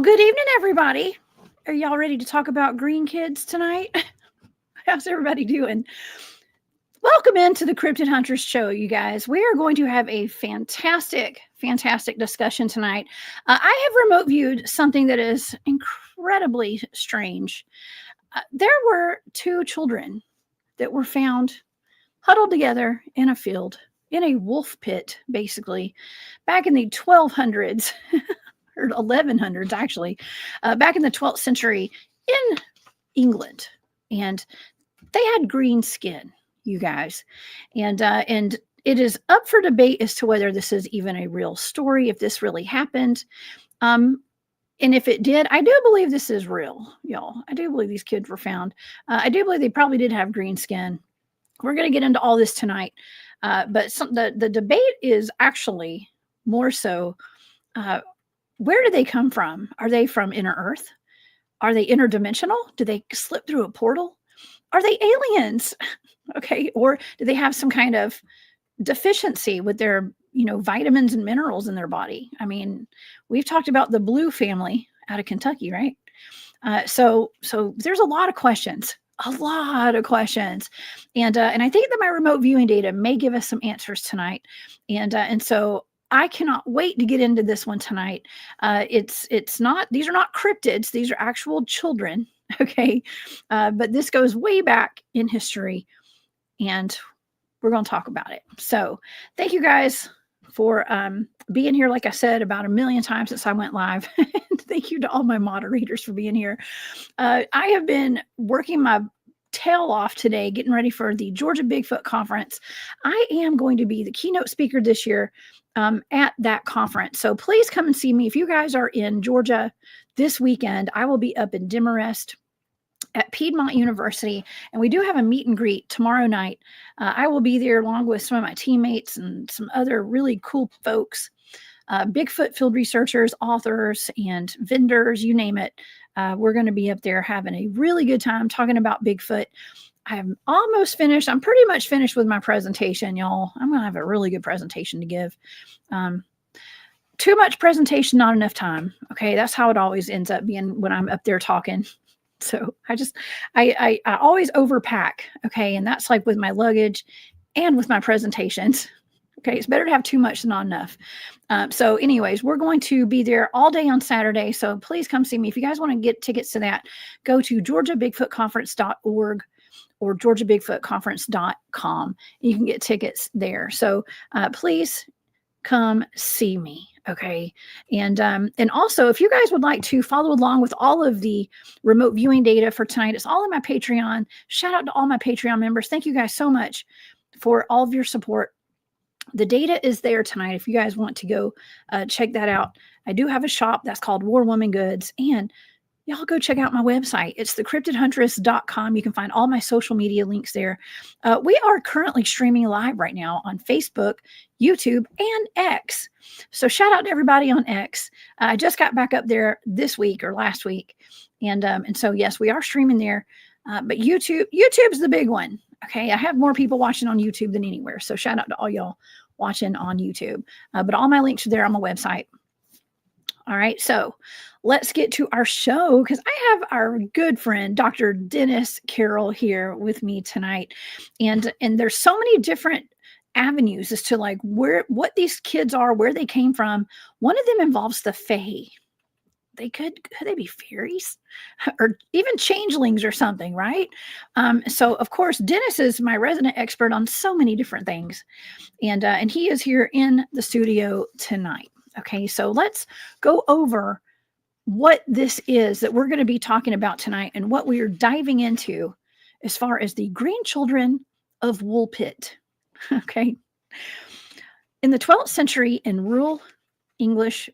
good evening, everybody. Are y'all ready to talk about green kids tonight? How's everybody doing? Welcome into the Cryptid Huntress show, you guys. We are going to have a fantastic discussion tonight. I have remote viewed something that is incredibly strange. There were two children that were found huddled together in a field, in a wolf pit, basically, back in the 1200s. Or 1100s actually, back in the 12th century in England, and they had green skin, you guys, and it is up for debate as to whether this is even a real story, if this really happened, and if it did, I do believe this is real, y'all. I do believe these kids were found. I do believe they probably did have green skin. We're going to get into all this tonight, but the debate is actually more so. Where do they come from? Are they from inner Earth? Are they interdimensional? Do they slip through a portal? Are they aliens? Okay. Or do they have some kind of deficiency with their, vitamins and minerals in their body? I mean, we've talked about the Blue family out of Kentucky, right? So there's a lot of questions. And I think that my remote viewing data may give us some answers tonight. And so I cannot wait to get into this one tonight. These are not cryptids. These are actual children. Okay. But this goes way back in history and we're going to talk about it. So thank you guys for being here. Like I said, about 1 million times since I went live. Thank you to all my moderators for being here. I have been working my tail off today, getting ready for the Georgia Bigfoot Conference. I am going to be the keynote speaker this year at that conference. So please come and see me. If you guys are in Georgia this weekend, I will be up in Demarest at Piedmont University, and we do have a meet and greet tomorrow night. I will be there along with some of my teammates and some other really cool folks, Bigfoot field researchers, authors, and vendors, you name it. We're going to be up there having a really good time talking about Bigfoot. I'm almost finished. I'm pretty much finished with my presentation, y'all. I'm going to have a really good presentation to give. Too much presentation, not enough time. Okay, that's how it always ends up being when I'm up there talking. So I always overpack. Okay, and that's like with my luggage and with my presentations. Okay, it's better to have too much than not enough. So anyways, we're going to be there all day on Saturday. So please come see me. If you guys want to get tickets to that, go to georgiabigfootconference.org or georgiabigfootconference.com. You can get tickets there. So please come see me. Okay. And also, if you guys would like to follow along with all of the remote viewing data for tonight, it's all in my Patreon. Shout out to all my Patreon members. Thank you guys so much for all of your support. The data is there tonight if you guys want to go check that out. I do have a shop that's called War Woman Goods, and y'all go check out my website. It's thecryptidhuntress.com. You can find all my social media links there. We are currently streaming live right now on Facebook, YouTube, and X. So shout out to everybody on X. I just got back up there this week or last week. And so, yes, we are streaming there. But YouTube's the big one. Okay, I have more people watching on YouTube than anywhere. So shout out to all y'all watching on YouTube. But all my links are there on my website. All right, so let's get to our show because I have our good friend, Dr. Dennis Carroll, here with me tonight. And there's so many different avenues as to like what these kids are, where they came from. One of them involves the Fae. Could they be fairies or even changelings or something, right? So of course, Dennis is my resident expert on so many different things. And he is here in the studio tonight. Okay, so let's go over what this is that we're going to be talking about tonight and what we are diving into as far as the green children of Woolpit. Okay. In the 12th century in rural English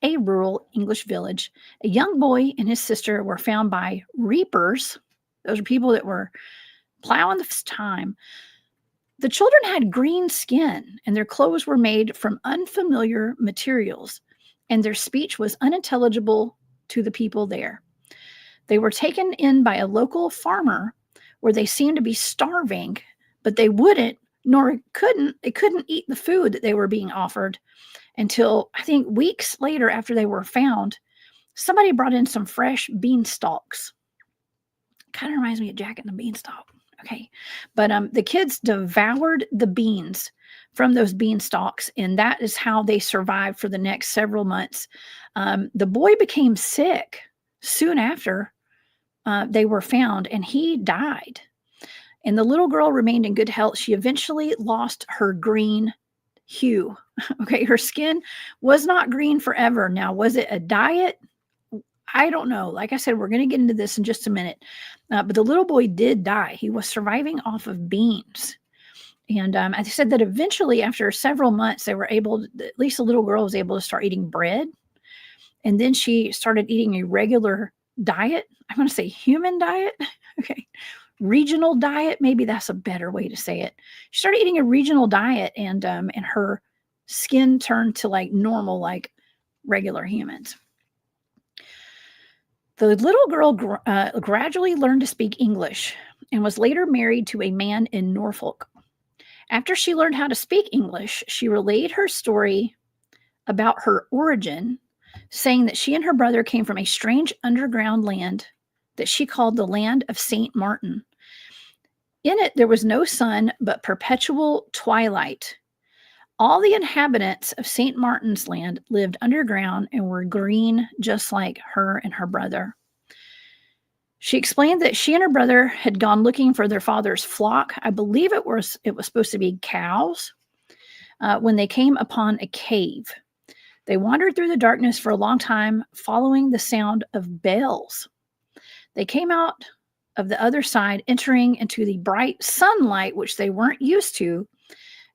village, a young boy and his sister were found by reapers. Those are people that were plowing the time. The children had green skin and their clothes were made from unfamiliar materials, and their speech was unintelligible to the people there. They were taken in by a local farmer where they seemed to be starving, but they couldn't eat the food that they were being offered until I think weeks later after they were found. somebody brought in some fresh bean stalks. Kind of reminds me of Jack and the Beanstalk. Okay. But the kids devoured the beans from those bean stalks, and that is how they survived for the next several months. The boy became sick soon after they were found, and he died. And the little girl remained in good health. She eventually lost her green hue. Okay, her skin was not green forever. Now, was it a diet? I don't know. Like I said, we're going to get into this in just a minute. But the little boy did die. He was surviving off of beans. And I said that eventually, after several months, they were able, at least the little girl was able to start eating bread. And then she started eating a regular diet. I'm going to say human diet. Okay. Regional diet. Maybe that's a better way to say it. She started eating a regional diet, and her skin turned to like normal, like regular humans. The little girl gradually learned to speak English and was later married to a man in Norfolk. After she learned how to speak English, she relayed her story about her origin, saying that she and her brother came from a strange underground land that she called the land of Saint Martin. In it, there was no sun, but perpetual twilight. All the inhabitants of St. Martin's Land lived underground and were green, just like her and her brother. She explained that she and her brother had gone looking for their father's flock. I believe it was supposed to be cows, when they came upon a cave. They wandered through the darkness for a long time, following the sound of bells. They came out of the other side, entering into the bright sunlight, which they weren't used to,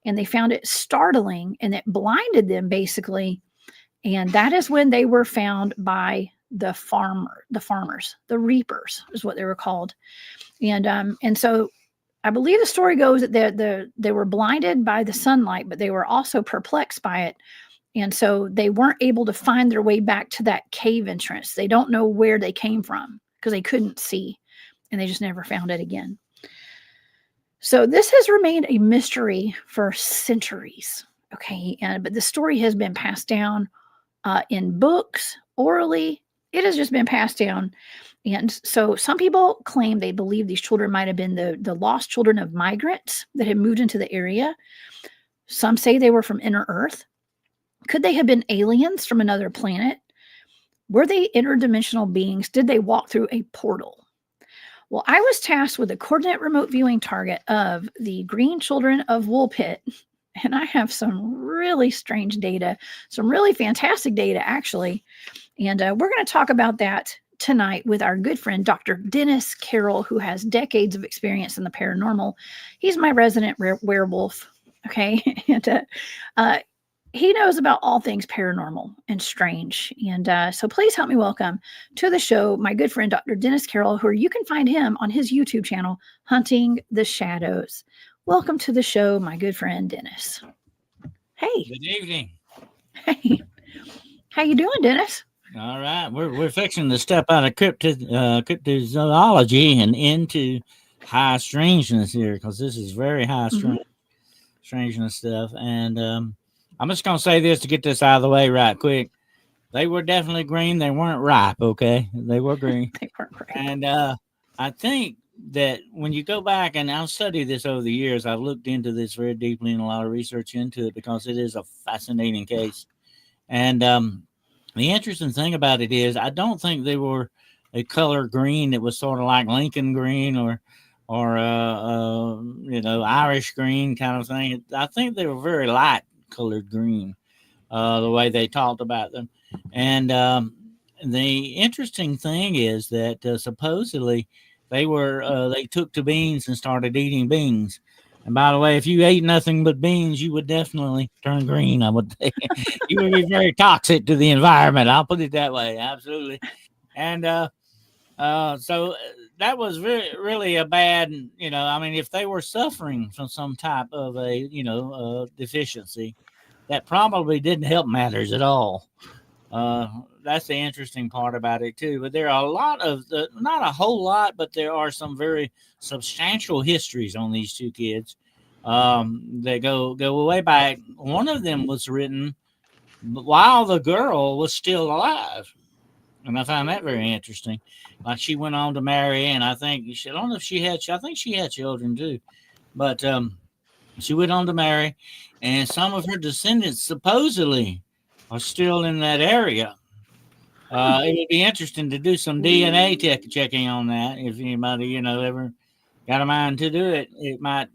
and they found it startling, and it blinded them basically. And that is when they were found by the farmers, the reapers is what they were called. And so I believe the story goes that they were blinded by the sunlight, but they were also perplexed by it. And so they weren't able to find their way back to that cave entrance. They don't know where they came from because they couldn't see, and they just never found it again. So this has remained a mystery for centuries, okay? But the story has been passed down in books, orally. It has just been passed down. And so some people claim they believe these children might have been the lost children of migrants that had moved into the area. Some say they were from inner Earth. Could they have been aliens from another planet? Were they interdimensional beings? Did they walk through a portal? Well, I was tasked with the coordinate remote viewing target of the green children of Woolpit, and I have some really strange data, some really fantastic data, actually. And we're going to talk about that tonight with our good friend, Dr. Dennis Carroll, who has decades of experience in the paranormal. He's my resident werewolf, okay? And he knows about all things paranormal and strange. And so please help me welcome to the show my good friend, Dr. Dennis Carroll, who you can find him on his YouTube channel, Hunting the Shadows. Welcome to the show, my good friend, Dennis. Hey. Good evening. Hey. How you doing, Dennis? All right. We're fixing to step out of cryptozoology and into high strangeness here, because this is very high strangeness stuff. And I'm just going to say this to get this out of the way right quick. They were definitely green. They weren't ripe, okay? They were green. They weren't ripe. And I think that when you go back, and I've studied this over the years, I've looked into this very deeply and a lot of research into it, because it is a fascinating case. And the interesting thing about it is I don't think they were a color green that was sort of like Lincoln green or Irish green kind of thing. I think they were very light colored green, the way they talked about them. And the interesting thing is that supposedly they took to beans and started eating beans. And by the way, if you ate nothing but beans, you would definitely turn green, I would think. You would be very toxic to the environment. I'll put it that way. Absolutely. And so that was really a bad, if they were suffering from some type of a, deficiency, that probably didn't help matters at all. That's the interesting part about it too. But there are a lot of, not a whole lot, but there are some very substantial histories on these two kids that go way back. One of them was written while the girl was still alive. And I found that very interesting. Like she went on to marry, and I think I don't know if she had. I think she had children too, but she went on to marry, and some of her descendants supposedly are still in that area. It would be interesting to do some DNA checking on that. If anybody, ever got a mind to do it, it might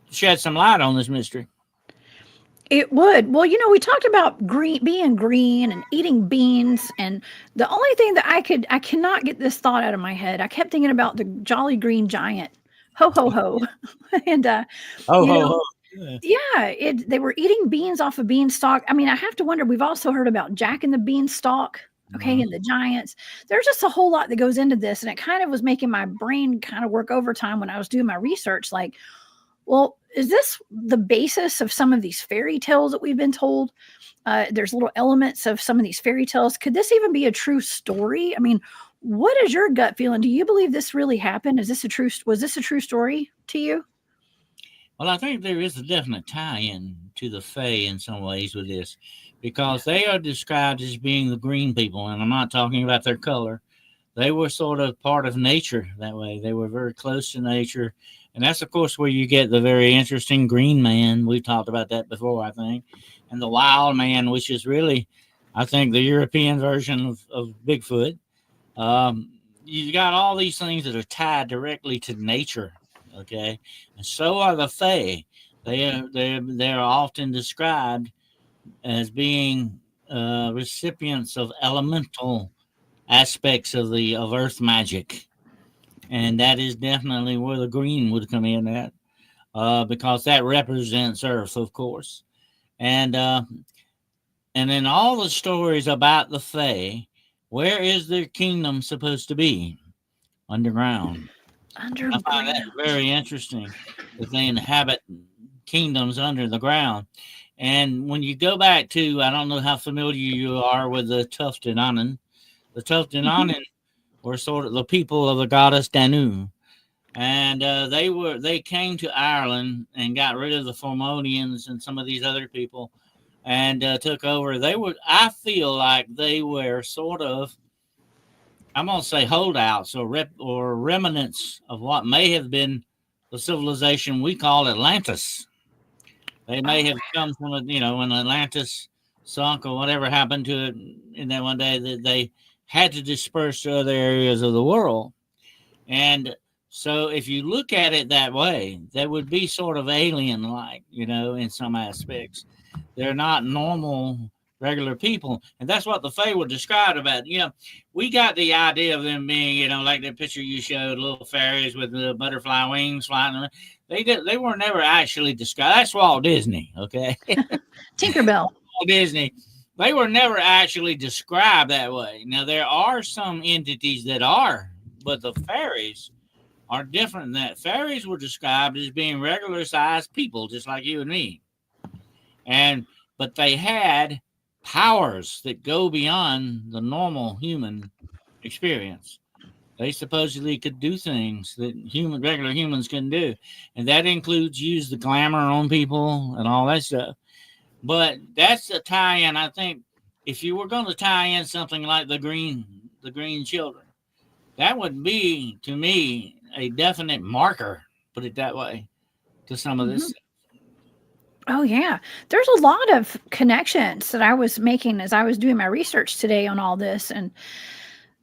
shed some light on this mystery. It would. Well, we talked about being green and eating beans, and the only thing that I cannot get this thought out of my head. I kept thinking about the Jolly Green Giant, ho ho ho, and Oh, you ho, know, ho. Yeah. yeah, they were eating beans off a beanstalk. I mean, I have to wonder. We've also heard about Jack and the Beanstalk, okay, and the giants. There's just a whole lot that goes into this, and it kind of was making my brain kind of work overtime when I was doing my research. Like, well, is this the basis of some of these fairy tales that we've been told? There's little elements of some of these fairy tales. Could this even be a true story? I mean, what is your gut feeling? Do you believe this really happened? Was this a true story to you? Well, I think there is a definite tie-in to the Fae in some ways with this, because they are described as being the green people, and I'm not talking about their color. They were sort of part of nature that way. They were very close to nature. And that's, of course, where you get the very interesting green man. We've talked about that before, I think. And the wild man, which is really, I think, the European version of Bigfoot. You got all these things that are tied directly to nature, okay? And so are the Fae. They're often described as being recipients of elemental aspects of Earth magic, and that is definitely where the green would come in at, because that represents Earth, of course, and then all the stories about the Fae. Where is their kingdom supposed to be? Underground. I find that Underground. very interesting that they inhabit kingdoms under the ground. And when you go back to, I don't know how familiar you are with the Tufted Annen. The Tufted Mhm. Annen were sort of the people of the goddess Danu, and they came to Ireland and got rid of the Formodians and some of these other people, and took over. I feel like they were sort of, I'm gonna say, holdouts or remnants of what may have been the civilization we call Atlantis. They may Oh, have come from when Atlantis sunk or whatever happened to it in that one day, that they had to disperse to other areas of the world. And so if you look at it that way, they would be sort of alien like, in some aspects. They're not normal, regular people. And that's what the Fae were described about. We got the idea of them being, like the picture you showed, little fairies with the butterfly wings flying around. They were never actually described. That's Walt Disney, okay? Tinkerbell. Walt Disney. They were never actually described that way. Now, there are some entities that are, but the fairies are different than that. Fairies were described as being regular sized people, just like you and me. But they had powers that go beyond the normal human experience. They supposedly could do things that regular humans can do, and that includes use the glamour on people and all that stuff. But that's a tie-in. I think if you were going to tie in something like the green children, that would be, to me, a definite marker, put it that way, to some of Mhm. this. Oh yeah. There's a lot of connections that I was making as I was doing my research today on all this, and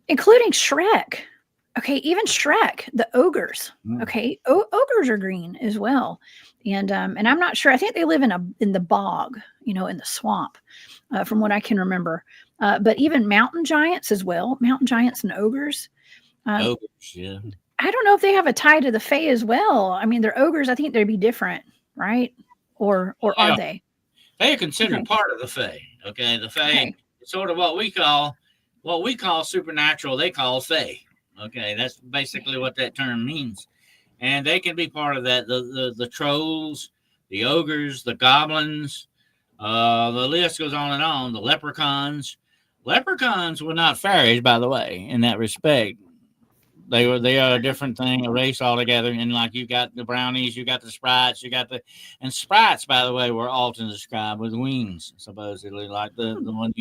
including Shrek. Okay, even Shrek, the ogres. Mm. Okay, ogres are green as well, and I'm not sure. I think they live in the bog, in the swamp, from what I can remember. But even mountain giants as well, mountain giants and ogres. Um, Ogres, yeah. I don't know if they have a tie to the Fae as well. I mean, they're ogres. I think they'd be different, right? Or They are are, they? they are considered Okay, part of the Fae. Okay, the Fae, okay, it's sort of what we call supernatural. They call Fae. Okay, that's basically what that term means, and they can be part of that. The trolls, the ogres, the goblins. The list goes on and on. The leprechauns. Leprechauns were not fairies, by the way, in that respect. They are a different thing, a race altogether. And like you got the brownies, you got the sprites, and sprites, by the way, were often described with wings, supposedly, like the one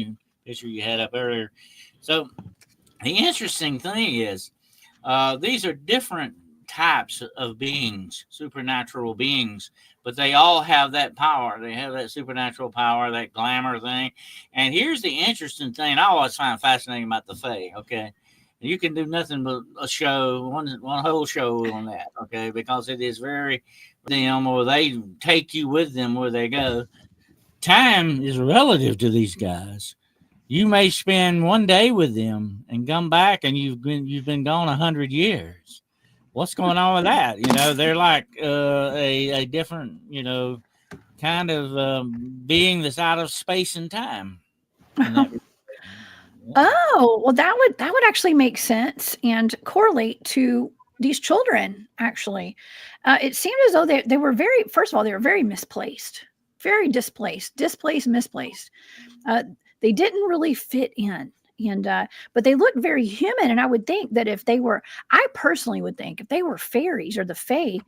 picture you had up earlier. So The interesting thing is, these are different types of beings, supernatural beings, but they all have that power. They have that supernatural power, that glamour thing. And here's the interesting thing I always find fascinating about the Fae. Okay, you can do nothing but a show, one whole show on that. Okay, because it is very them, or they take you with them where they go. Time is relative to these guys. You may spend one day with them and come back, and you've been gone 100 years. What's going on with that? They're like a different, kind of being that's out of space and time. In that, yeah. Oh, well, that would actually make sense and correlate to these children. Actually, it seemed as though they were very. First of all, they were very misplaced, very displaced, misplaced. Uh, they didn't really fit in, and but they looked very human. And I would think that if they were, I personally would think if they were fairies or the fae,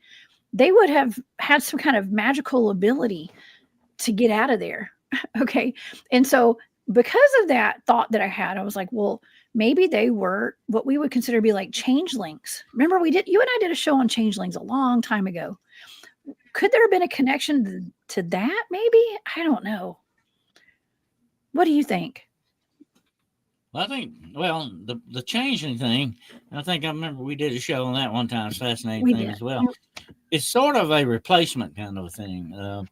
they would have had some kind of magical ability to get out of there. Okay. And so because of that thought that I had, I was like, well, maybe they were what we would consider to be like changelings. Remember, you and I did a show on changelings a long time ago. Could there have been a connection to that? Maybe. I don't know. What do you think? Well, I think, the changing thing, I remember we did a show on that one time. It's a fascinating We thing did. as well. It's sort of a replacement kind of a thing.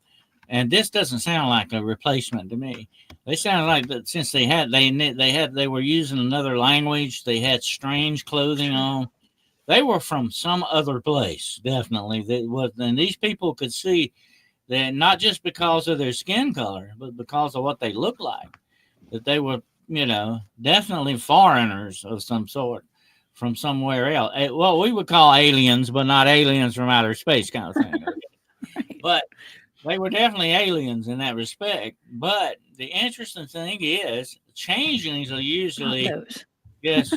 And this doesn't sound like a replacement to me. They sound like that since they were using another language. They had strange clothing on. They were from some other place, definitely. And these people could see that not just because of their skin color, but because of what they looked like. That they were, definitely foreigners of some sort from somewhere else. Well, we would call aliens, but not aliens from outer space, kind of thing. Right. But they were definitely aliens in that respect. But the interesting thing is, changelings are Not usually those. just,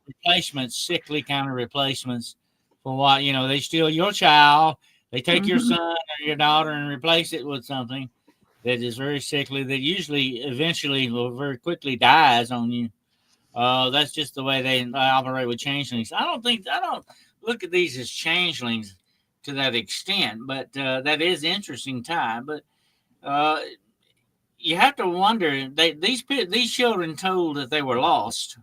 replacements, sickly kind of replacements for what, they steal your child, they take your Mhm. son or your daughter and replace it with something that is very sickly, that usually eventually or very quickly dies on you. That's just the way they operate with changelings. I don't look at these as changelings to that extent, but that is interesting time. But uh, you have to wonder. These children told that they were lost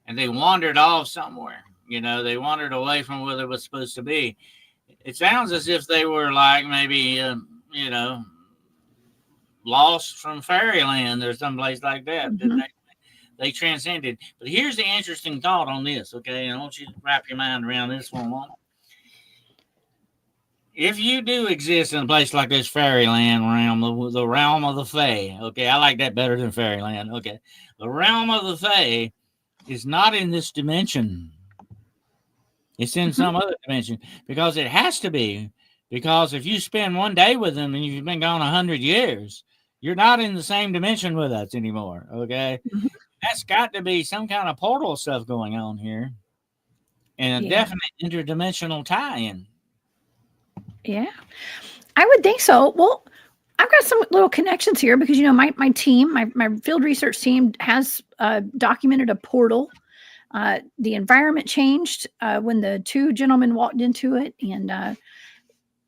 and they wandered off somewhere. They wandered away from where they were supposed to be. It sounds as if they were like maybe you know lost from fairyland or someplace like that. That Mhm. they transcended. But here's the interesting thought on this. Okay, and I want you to wrap your mind around this for a moment. If you do exist in a place like this fairyland realm, the realm of the Fae, okay, I like that better than fairyland. Okay, the realm of the Fae is not in this dimension. It's in Mhm. some other dimension because it has to be. Because if you spend one day with them and you've been gone 100 years, you're not in the same dimension with us anymore. Okay, Mhm. that's got to be some kind of portal stuff going on here, and a Yeah. definite interdimensional tie-in. Yeah. I would think so. Well, I've got some little connections here because my team, my field research team has documented a portal. The environment changed when the two gentlemen walked into it, and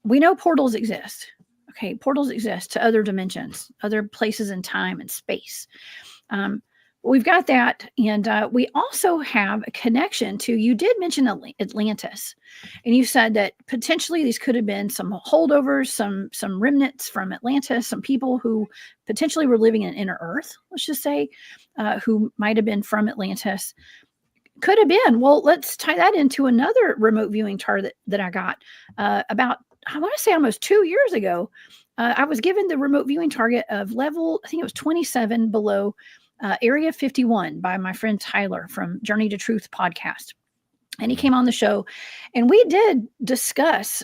we know portals exist. Okay, portals exist to other dimensions, other places in time and space. Um, we've got that, and we also have a connection to. You did mention Atlantis, and you said that potentially these could have been some holdovers, some remnants from Atlantis, some people who potentially were living in inner Earth. Let's just say, who might have been from Atlantis. Could have been. Well, let's tie that into another remote viewing target that I got about. I want to say almost 2 years ago. I was given the remote viewing target of level, I think it was 27 below Area 51 by my friend Tyler from Journey to Truth podcast. And he came on the show, and we did discuss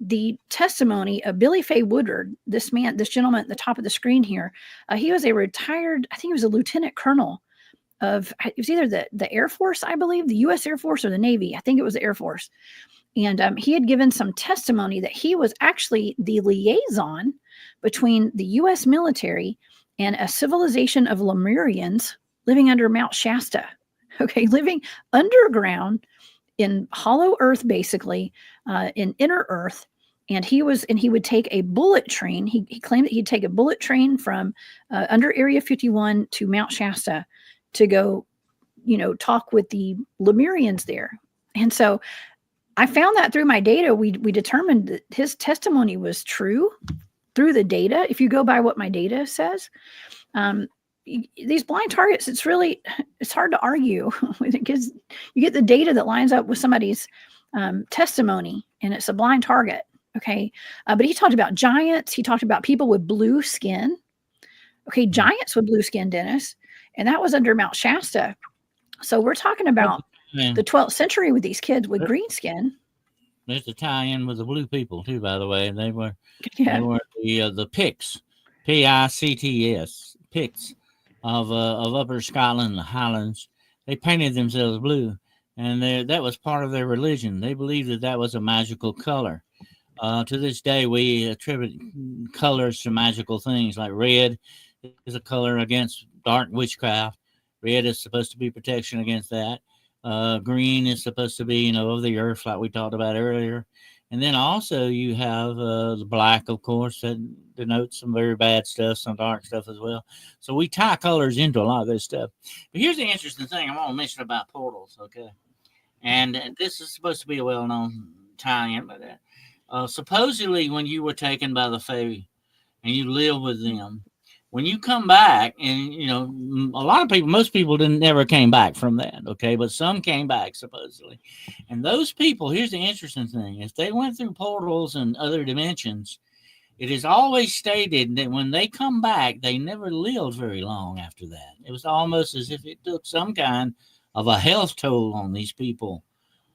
the testimony of Billy Fay Woodard, this gentleman at the top of the screen here. He was a retired, I think he was a lieutenant colonel of, it was either the Air Force, I believe, the U.S. Air Force or the Navy. I think it was the Air Force. And he had given some testimony that he was actually the liaison between the U.S. military and a civilization of Lemurians living under Mount Shasta. okay, living underground in hollow earth, basically, in inner earth. And he would take a bullet train. He claimed that he'd take a bullet train from under Area 51 to Mount Shasta to go, talk with the Lemurians there. And so I found that through my data, we determined that his testimony was true through the data. If you go by what my data says, these blind targets, it's hard to argue with it because you get the data that lines up with somebody's testimony, and it's a blind target. Okay. But he talked about giants. He talked about people with blue skin. Okay. Giants with blue skin, Dennis. And that was under Mount Shasta. So we're talking about the 12th century with these kids with green skin. There's a tie-in with the blue people too, by the way. They were the Picts, Picts, Picts of Upper Scotland, the Highlands. They painted themselves blue, and that was part of their religion. They believed that was a magical color. To this day, we attribute colors to magical things. Like red is a color against dark witchcraft. Red is supposed to be protection against that. Green is supposed to be, of the earth, like we talked about earlier. And then also you have the black, of course, that denotes some very bad stuff, some dark stuff as well. So we tie colors into a lot of this stuff. But here's the interesting thing I want to mention about portals, okay? And this is supposed to be a well-known tie-in by that. Supposedly, when you were taken by the Fae and you live with them, when you come back, and a lot of people, most people never came back from that, okay, but some came back supposedly. And those people, here's the interesting thing: if they went through portals and other dimensions, it is always stated that when they come back, they never lived very long after that. It was almost as if it took some kind of a health toll on these people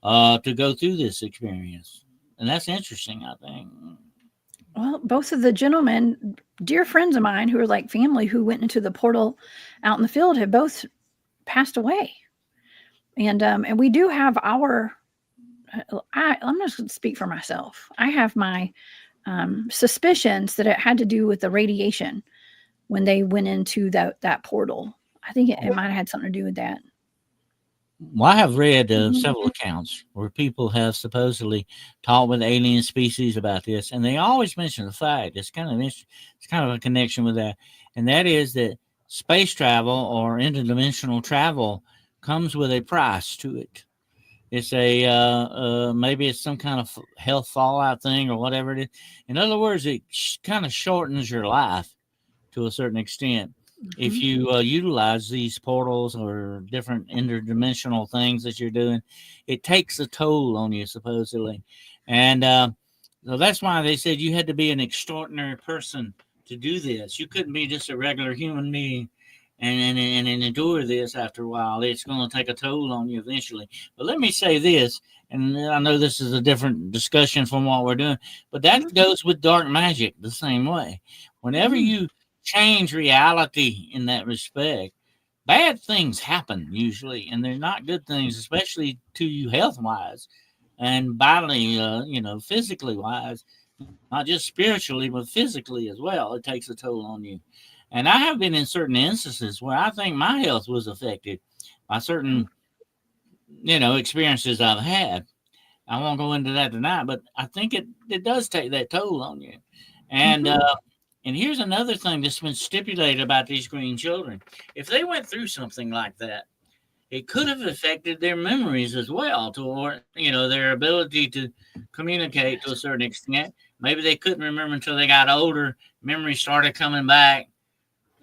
to go through this experience. And that's interesting, I think. Well, both of the gentlemen, dear friends of mine who are like family, who went into the portal out in the field, have both passed away. And we do have I'm just going to speak for myself. I have my suspicions that it had to do with the radiation when they went into that portal. I think it might have had something to do with that. Well, I have read several accounts where people have supposedly talked with alien species about this, and they always mention the fact it's kind of a connection with that, and that is that space travel or interdimensional travel comes with a price to it. It's maybe it's some kind of health fallout thing or whatever it is. In other words, it kind of shortens your life to a certain extent. If you utilize these portals or different interdimensional things that you're doing, it takes a toll on you, supposedly. And so that's why they said you had to be an extraordinary person to do this. You couldn't be just a regular human being and endure this after a while. It's going to take a toll on you eventually. But let me say this, and I know this is a different discussion from what we're doing, but that goes with dark magic the same way. Whenever you change reality in that respect, bad things happen usually, and they're not good things, especially to you health wise and bodily, physically wise, not just spiritually but physically as well. It takes a toll on you. And I have been in certain instances where I think my health was affected by certain experiences I've had. I won't go into that tonight, but I think it does take that toll on you. And and here's another thing that's been stipulated about these green children. If they went through something like that, it could have affected their memories as well, their ability to communicate to a certain extent. Maybe they couldn't remember until they got older. Memories started coming back,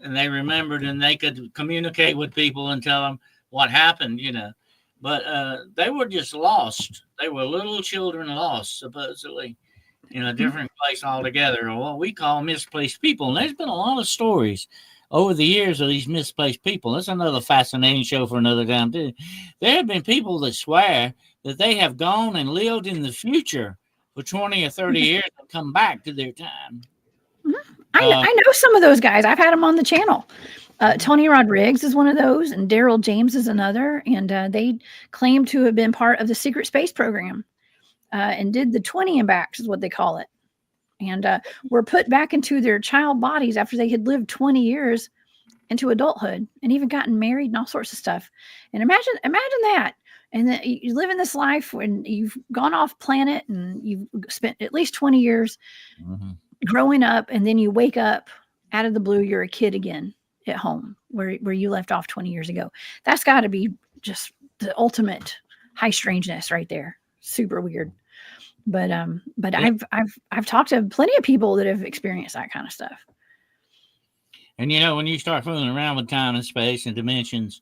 and they remembered, and they could communicate with people and tell them what happened, But they were just lost. They were little children lost, supposedly, in a different place altogether, or what we call misplaced people. And there's been a lot of stories over the years of these misplaced people. That's another fascinating show for another time, too. There have been people that swear that they have gone and lived in the future for 20 or 30 years and come back to their time. I know some of those guys. I've had them on the channel. Tony Rodriguez is one of those, and Daryl James is another. And they claim to have been part of the secret space program. And did the 20 and backs is what they call it. And were put back into their child bodies after they had lived 20 years into adulthood and even gotten married and all sorts of stuff. And imagine that. And then you live in this life when you've gone off planet and you've spent at least 20 years growing up, and then you wake up out of the blue, you're a kid again at home where you left off 20 years ago. That's got to be just the ultimate high strangeness right there. Super weird. But yeah. I've talked to plenty of people that have experienced that kind of stuff. And when you start fooling around with time and space and dimensions,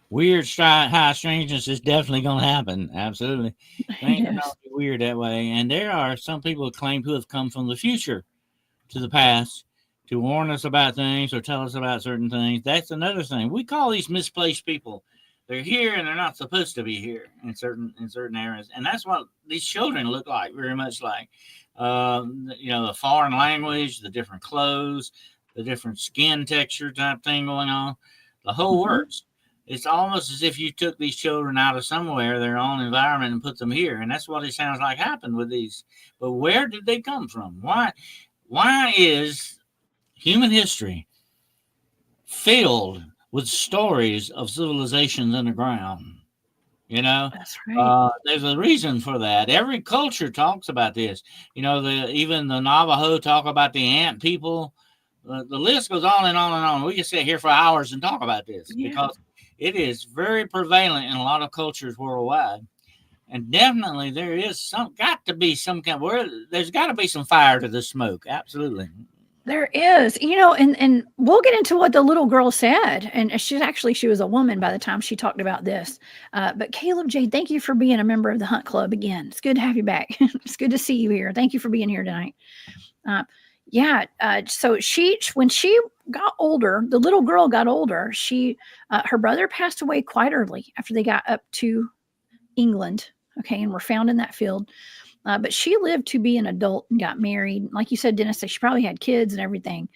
weird high strangeness is definitely going to happen. Absolutely. Things are not weird that way. And there are some people who claim to have come from the future to the past to warn us about things or tell us about certain things. That's another thing. We call these misplaced people. They're here and they're not supposed to be here in certain areas. And that's what these children look like, very much like. The foreign language, the different clothes, the different skin texture type thing going on, the whole works. It's almost as if you took these children out of somewhere, their own environment, and put them here. And that's what it sounds like happened with these. But where did they come from? Why is human history filled with stories of civilizations underground? That's right. There's a reason for that. Every culture talks about this. Even the Navajo talk about the ant people. The list goes on and on and on. We can sit here for hours and talk about this because it is very prevalent in a lot of cultures worldwide. And definitely there is got to be some kind there's got to be some fire to the smoke. Absolutely. There is, and we'll get into what the little girl said. And she was a woman by the time she talked about this. But Caleb J., thank you for being a member of the Hunt Club again. It's good to have you back. It's good to see you here. Thank you for being here tonight. So when she got older, the little girl got older, her brother passed away quite early after they got up to England. Okay. And were found in that field. But she lived to be an adult and got married. Like you said, Dennis, she probably had kids and everything.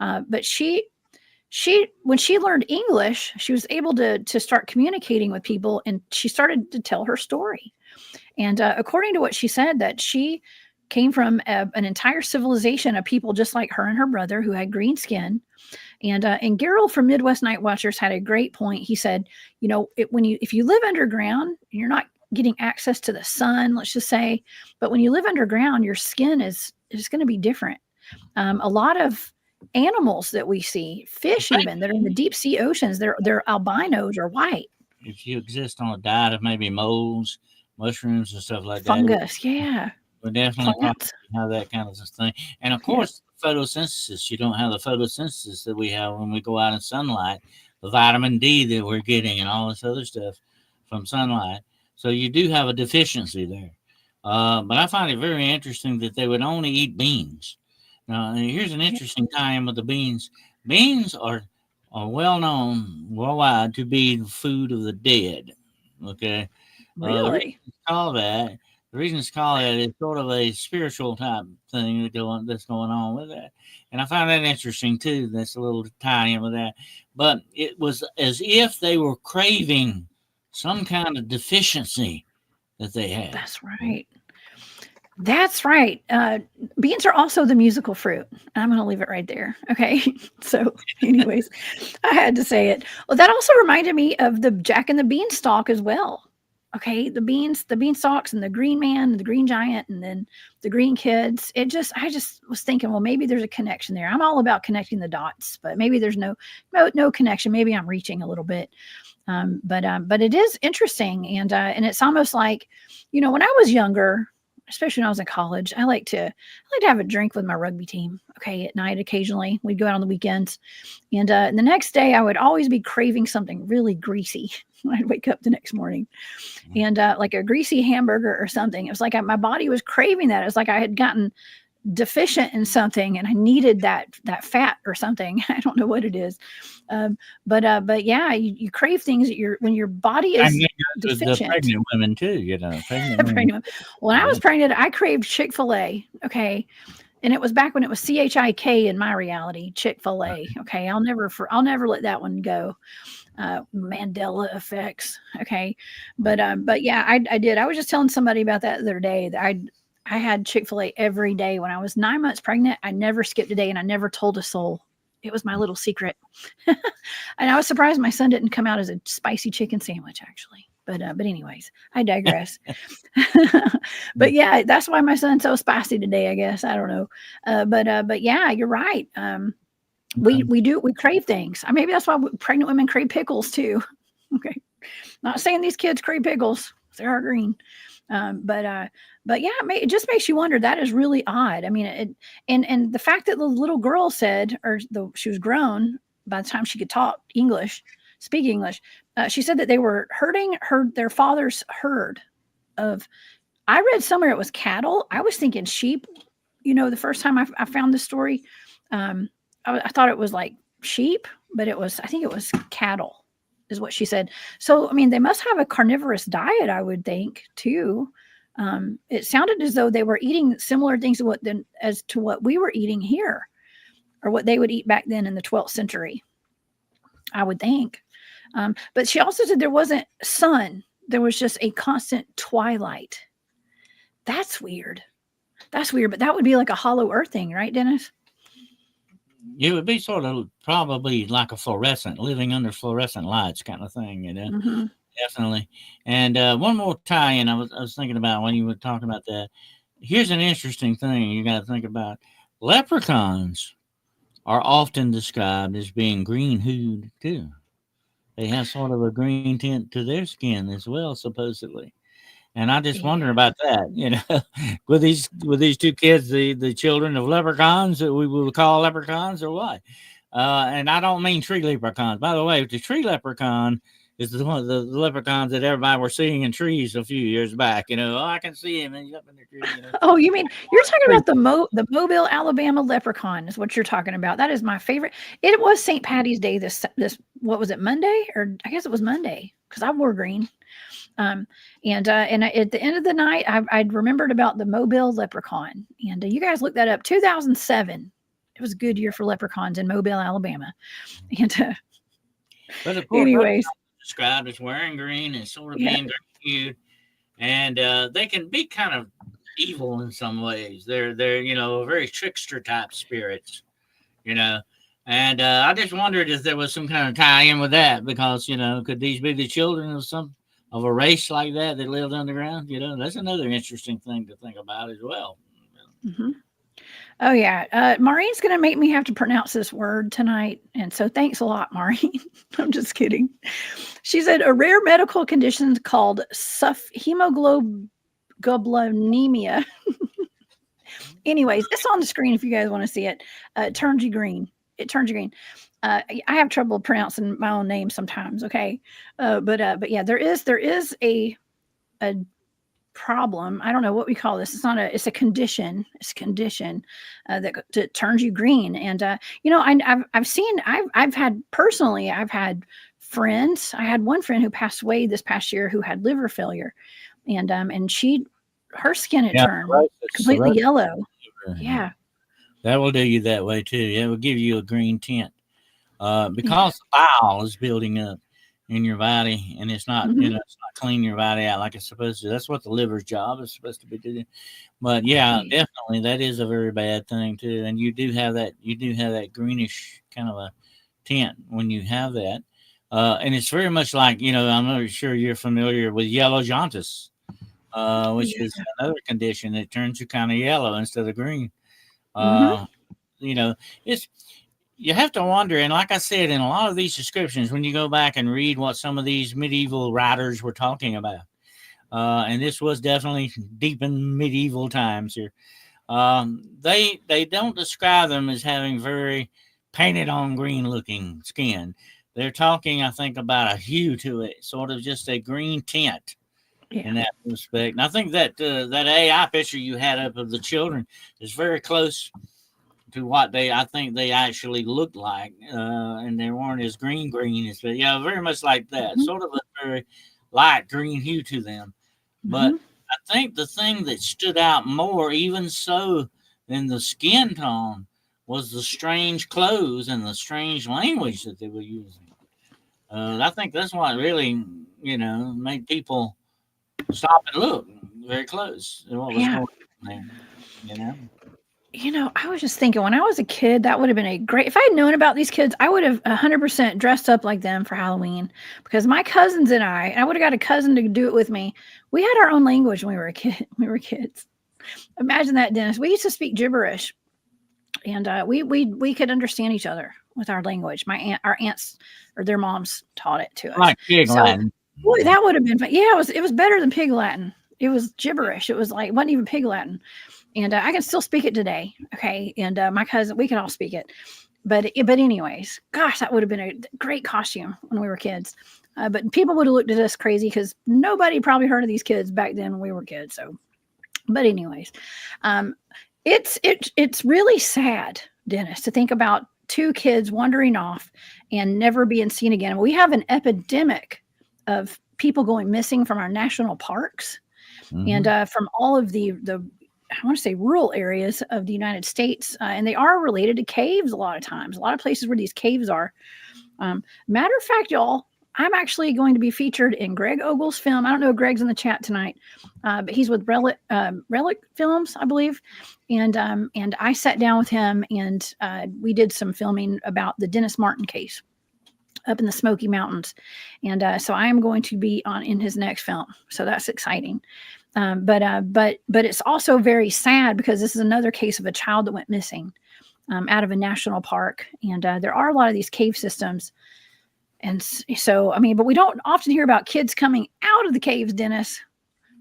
But when she learned English, she was able to start communicating with people, and she started to tell her story. And according to what she said, that she came from an entire civilization of people just like her and her brother who had green skin. And Gerald from Midwest Night Watchers had a great point. He said, if you live underground, you're not getting access to the sun, let's just say, but when you live underground, your skin is going to be different. A lot of animals that we see, fish even, that are in the deep sea oceans, they're albinos or white. If you exist on a diet of maybe moles, mushrooms, and stuff like fungus, that, we're definitely have that kind of thing. And of course, photosynthesis. You don't have the photosynthesis that we have when we go out in sunlight, the vitamin D that we're getting, and all this other stuff from sunlight. So you do have a deficiency there. But I find it very interesting that they would only eat beans. Now, here's an interesting tie-in with the beans. Beans are well known worldwide to be the food of the dead. Okay. Really? The reason it's called that is sort of a spiritual type thing that's going on with that. And I find that interesting too. That's a little tie-in with that. But it was as if they were craving some kind of deficiency that they had. That's right. Beans are also the musical fruit. I'm going to leave it right there. Okay. So anyways, I had to say it. Well, that also reminded me of the Jack and the Beanstalk as well. Okay. The beanstalks and the green man and the green giant and then the green kids. I just was thinking, well, maybe there's a connection there. I'm all about connecting the dots, but maybe there's no connection. Maybe I'm reaching a little bit. But it is interesting. And it's almost like, when I was younger, especially when I was in college, I like to have a drink with my rugby team. Okay. At night, occasionally we'd go out on the weekends, and the next day I would always be craving something really greasy when I'd wake up the next morning, and like a greasy hamburger or something. It was like my body was craving that. It was like I had gotten deficient in something and I needed that fat or something. I don't know what it is. But yeah, you crave things when your body is deficient. The pregnant women too, Pregnant. When I was pregnant, I craved Chick-fil-A. Okay. And it was back when it was CHIK in my reality, Chick-fil-A. Okay. I'll never let that one go. Mandela effects. Okay. But yeah, I did. I was just telling somebody about that the other day that I had Chick-fil-A every day when I was 9 months pregnant. I never skipped a day and I never told a soul. It was my little secret. And I was surprised my son didn't come out as a spicy chicken sandwich, actually. But anyways, I digress. But yeah, that's why my son's so spicy today, I guess. I don't know. But yeah, you're right. We crave things. Maybe that's why pregnant women crave pickles too. Okay, not saying these kids crave pickles. They are green. But yeah, it just makes you wonder. That is really odd. I mean, and the fact that the little girl said, she was grown by the time she could speak English. She said that they were herding their father's herd of. I read somewhere it was cattle. I was thinking sheep. The first time I found this story, I thought it was like sheep, but I think it was cattle, is what she said. So, I mean, they must have a carnivorous diet, I would think, too. It sounded as though they were eating similar things as to what we were eating here, or what they would eat back then in the 12th century, I would think. But she also said there wasn't sun. There was just a constant twilight. That's weird. But that would be like a hollow earth thing, right, Dennis? It would be sort of probably like a living under fluorescent lights kind of thing, Mm-hmm. Definitely. And one more tie-in I was thinking about when you were talking about that. Here's an interesting thing you got to think about. Leprechauns are often described as being green-hued too. They have sort of a green tint to their skin as well, supposedly. And I just wonder about that, with these two kids, the children of leprechauns that we will call leprechauns, or what? And I don't mean tree leprechauns. By the way, the tree leprechaun is one of the leprechauns that everybody were seeing in trees a few years back. I can see him and he's up in the tree. Oh, you mean you're talking about the Mobile, Alabama leprechaun is what you're talking about. That is my favorite. It was St. Patty's Day this what was it, Monday? Or I guess it was Monday, because I wore green. And at the end of the night, I'd remembered about the Mobile leprechaun, and you guys look that up. 2007. It was a good year for leprechauns in Mobile, Alabama. And but of course, anyways, described as wearing green and sort of being green, and they can be kind of evil in some ways. They're very trickster type spirits, and I just wondered if there was some kind of tie-in with that, because could these be the children of a race like that lived underground? That's another interesting thing to think about as well. Mm-hmm. Oh yeah, Maureen's going to make me have to pronounce this word tonight, and so thanks a lot, Maureen. I'm just kidding. She said a rare medical condition called hemoglobinema. Anyways, it's on the screen if you guys want to see it. It turns you green. I have trouble pronouncing my own name sometimes. Okay, but yeah, there is a problem. I don't know what we call this. It's a condition. It's a condition that turns you green. And I've had friends. I had one friend who passed away this past year who had liver failure, and her skin had turned completely yellow. Yeah, that will do you that way too. It will give you a green tint, because the bile is building up in your body, and it's not it's not cleaning your body out like it's supposed to. That's what the liver's job is supposed to be doing. But definitely that is a very bad thing too. And you do have that greenish kind of a tint when you have that, and it's very much like I'm not sure you're familiar with yellow jaundice, which is another condition that turns you kind of yellow instead of green. It's, you have to wonder, and like I said, in a lot of these descriptions, when you go back and read what some of these medieval writers were talking about, and this was definitely deep in medieval times here, they don't describe them as having very painted on green looking skin. They're talking, I think, about a hue to it, sort of just a green tint in that respect. And I think that that AI picture you had up of the children is very close to what I think they actually looked like, and they weren't as green as, but very much like that, sort of a very light green hue to them. But I think the thing that stood out more, even so, than the skin tone was the strange clothes and the strange language that they were using. I think that's what really, made people stop and look very close at what was going on there. I was just thinking when I was a kid, that would have been a great. If I had known about these kids, I would have 100% dressed up like them for Halloween because my cousins and I would have got a cousin to do it with me. We had our own language when we were a kid. We were kids. Imagine that, Dennis. We used to speak gibberish, and we could understand each other with our language. Our aunts or their moms taught it to us. Like pig So, Latin. boy, that would have been fun. Yeah, it was better than pig Latin. It was gibberish. It was like, it wasn't even pig Latin. And I can still speak it today. Okay. And my cousin, we can all speak it. But anyways, gosh, that would have been a great costume when we were kids. But people would have looked at us crazy because nobody probably heard of these kids back then when we were kids. So, but anyways, it's really sad, Dennis, to think about two kids wandering off and never being seen again. We have an epidemic of people going missing from our national parks and from all of the I want to say rural areas of the United States, and they are related to caves a lot of times. A lot of places where these caves are. Matter of fact, y'all, I'm actually going to be featured in Greg Ogle's film. I don't know if Greg's in the chat tonight, but he's with Relic Films, I believe. And I sat down with him and we did some filming about the Dennis Martin case up in the Smoky Mountains. And so I am going to be in his next film. So that's exciting. But it's also very sad because this is another case of a child that went missing out of a national park. And there are a lot of these cave systems. And so, I mean, but we don't often hear about kids coming out of the caves, Dennis.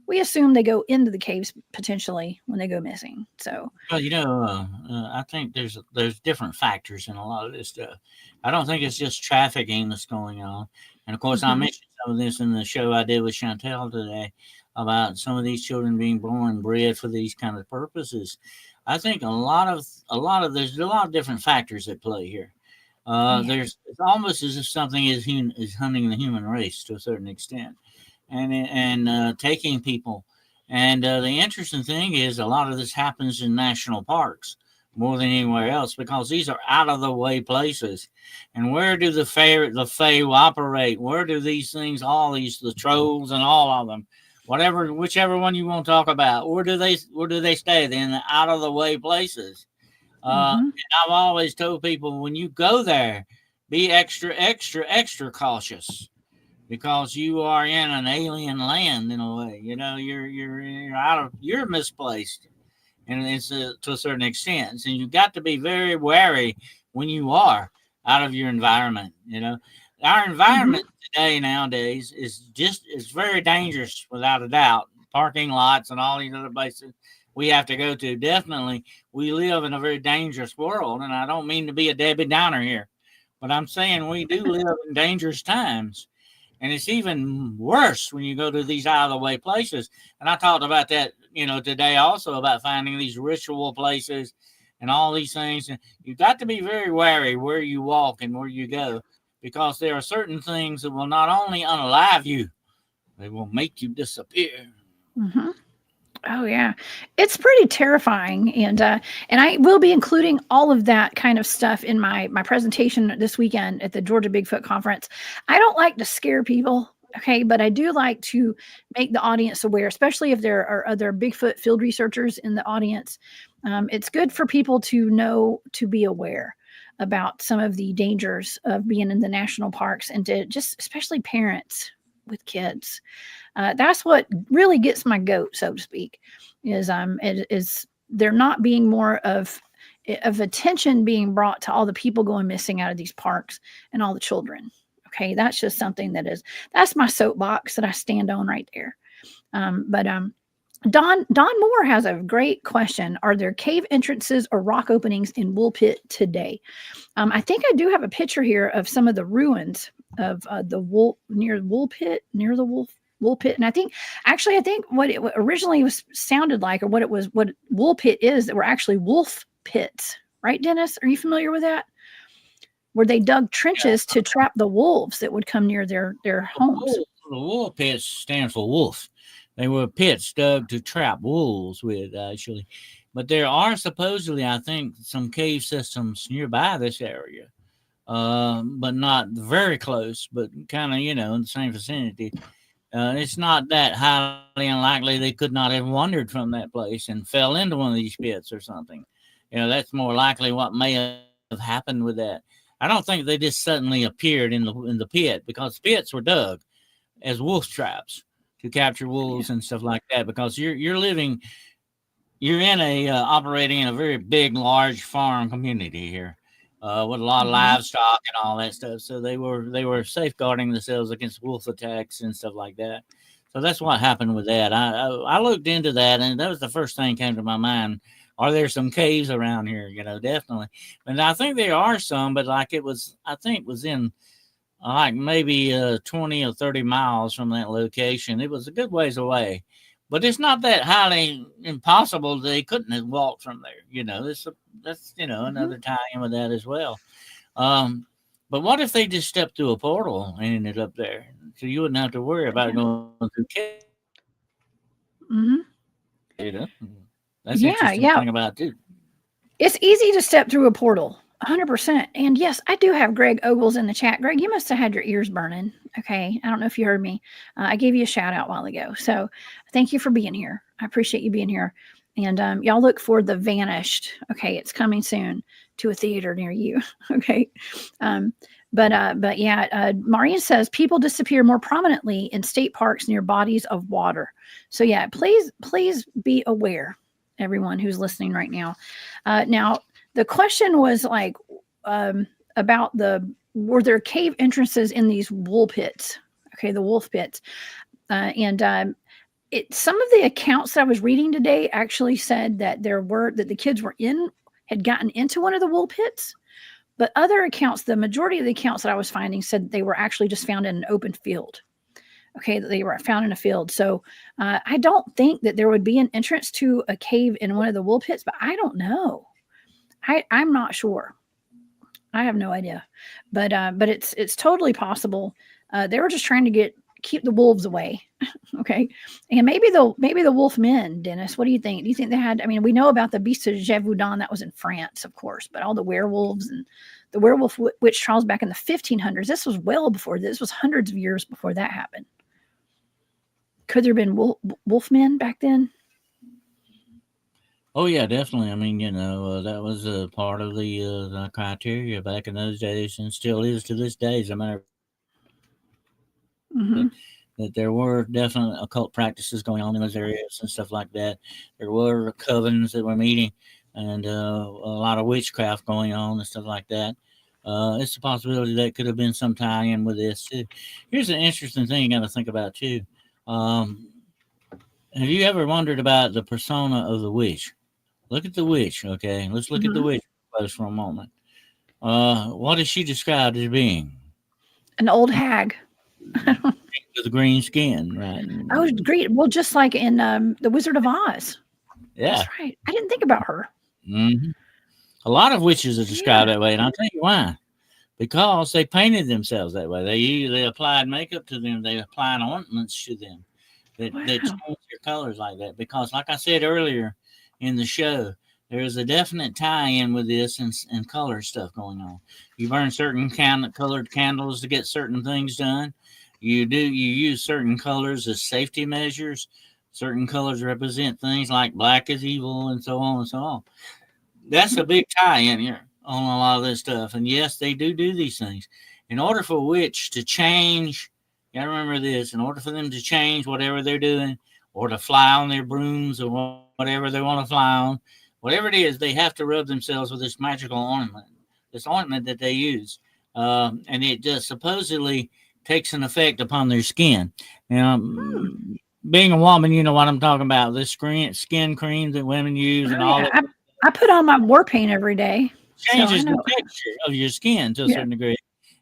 We assume they go into the caves potentially when they go missing. So, well, I think there's different factors in a lot of this stuff. I don't think it's just trafficking that's going on. And of course, I mentioned some of this in the show I did with Chantel today about some of these children being born and bred for these kind of purposes. I think there's a lot of different factors at play here. It's almost as if something is hunting the human race to a certain extent, and taking people. And the interesting thing is, a lot of this happens in national parks more than anywhere else because these are out of the way places. And where do the fae operate? Where do these things, the trolls and all of them, whichever one you want to talk about, where do they stay? In the out of the way places. And I've always told people when you go there, be extra, extra, extra cautious because you are in an alien land in a way. You're misplaced, and it's to a certain extent. And you've got to be very wary when you are out of your environment. Our environment nowadays is very dangerous without a doubt. Parking lots and all these other places we have to go to. Definitely, we live in a very dangerous world, and I don't mean to be a Debbie Downer here, but I'm saying we do live in dangerous times, and it's even worse when you go to these out-of-the-way places. And I talked about that, today also about finding these ritual places and all these things. And you've got to be very wary where you walk and where you go because there are certain things that will not only unalive you, they will make you disappear. Oh yeah, it's pretty terrifying, and I will be including all of that kind of stuff in my presentation this weekend at the Georgia Bigfoot Conference. I don't like to scare people, okay, but I do like to make the audience aware, especially if there are other Bigfoot field researchers in the audience. It's good for people to know, to be aware about some of the dangers of being in the national parks, and to just, especially parents with kids. That's what really gets my goat, so to speak, is there not being more of attention being brought to all the people going missing out of these parks and all the children. Okay, that's just something that's my soapbox that I stand on right there. But Don Moore has a great question. Are there cave entrances or rock openings in Woolpit today? I think I do have a picture here of some of the ruins of near Woolpit. And I think what it originally sounded like, or what Woolpit is, that were actually wolf pits, right, Dennis? Are you familiar with that? Where they dug trenches to trap the wolves that would come near their homes. The wool pits stand for wolf. They were pits dug to trap wolves with, actually. But there are supposedly, I think, some cave systems nearby this area, but not very close, but kind of, in the same vicinity. It's not that highly unlikely they could not have wandered from that place and fell into one of these pits or something. That's more likely what may have happened with that. I don't think they just suddenly appeared in the pit, because pits were dug as wolf traps to capture Yeah. wolves and stuff like that. Because you're in a operating in a very big, large farm community here, with a lot of Mhm. livestock and all that stuff. So they were safeguarding themselves against wolf attacks and stuff like that. So that's what happened with that. I looked into that, and that was the first thing came to my mind. Are there some caves around here? Definitely. And I think there are some, but like I think it was in like maybe 20 or 30 miles from that location. It was a good ways away, but it's not that highly impossible they couldn't have walked from there. That's Mhm. another tie in with that as well. Um, but what if they just stepped through a portal and ended up there? So you wouldn't have to worry about Yeah. going through Mhm. you know. That's the Yeah, interesting yeah. thing about it too. It's easy to step through a portal, 100%. And yes, I do have Greg Ogles in the chat. Greg, you must have had your ears burning. Okay. I don't know if you heard me. I gave you a shout out a while ago. So thank you for being here. I appreciate you being here. And y'all look for The Vanished. Okay. It's coming soon to a theater near you. Okay. Um, but yeah, Maureen says people disappear more prominently in state parks near bodies of water. So yeah, please be aware, everyone who's listening right now. Now, the question was like about were there cave entrances in these wool pits? Okay, the wolf pits, and some of the accounts that I was reading today actually said that the kids had gotten into one of the wool pits, but other accounts, the majority of the accounts that I was finding said they were actually just found in an open field. Okay, that they were found in a field. So I don't think that there would be an entrance to a cave in one of the wool pits, but I don't know. I'm not sure. I have no idea, but it's totally possible. They were just trying to keep the wolves away. Okay, and maybe the wolf men. Dennis, what do you think? Do you think they had? I mean, we know about the Beast of Gévaudan, that was in France, of course, but all the werewolves and the werewolf witch trials back in the 1500s. This was well before this. Was hundreds of years before that happened. Could there have been wolf men back then? Oh yeah, definitely. I mean, that was a part of the criteria back in those days, and still is to this day. As a matter of Hmm. that there were definite occult practices going on in those areas and stuff like that. There were covens that were meeting, and a lot of witchcraft going on and stuff like that. It's a possibility that could have been some tie-in with this too. Here's an interesting thing you got to think about too. Um, have you ever wondered about the persona of the witch? Look at the witch, okay? Let's look at the Hmm. witch close for a moment. What is she described as being? An old hag. With green skin, right? Oh, great. Well, just like in the Wizard of Oz. That's Yeah. right. I didn't think about her. Hmm. A lot of witches are described Yeah. that way, and I'll tell you why. Because they painted themselves that way. They applied makeup to them. They applied ornaments to them that Wow. change their colors like that. Because, like I said earlier in the show, there is a definite tie-in with this and color stuff going on. You burn certain colored candles to get certain things done. You use certain colors as safety measures. Certain colors represent things like black is evil and so on and so on. That's Mhm. a big tie in here on a lot of this stuff. And yes, they do these things. In order for a witch to change, you gotta remember this, in order for them to change whatever they're doing or to fly on their brooms or whatever they want to fly on, whatever it is, they have to rub themselves with this magical ornament, this ointment that they use. And it just supposedly takes an effect upon their skin. Now, Hmm. being a woman, you know what I'm talking about. This skin cream that women use and Oh all yeah. that I put on my war paint every day, so I changes the know. texture of your skin to a Yeah. certain degree.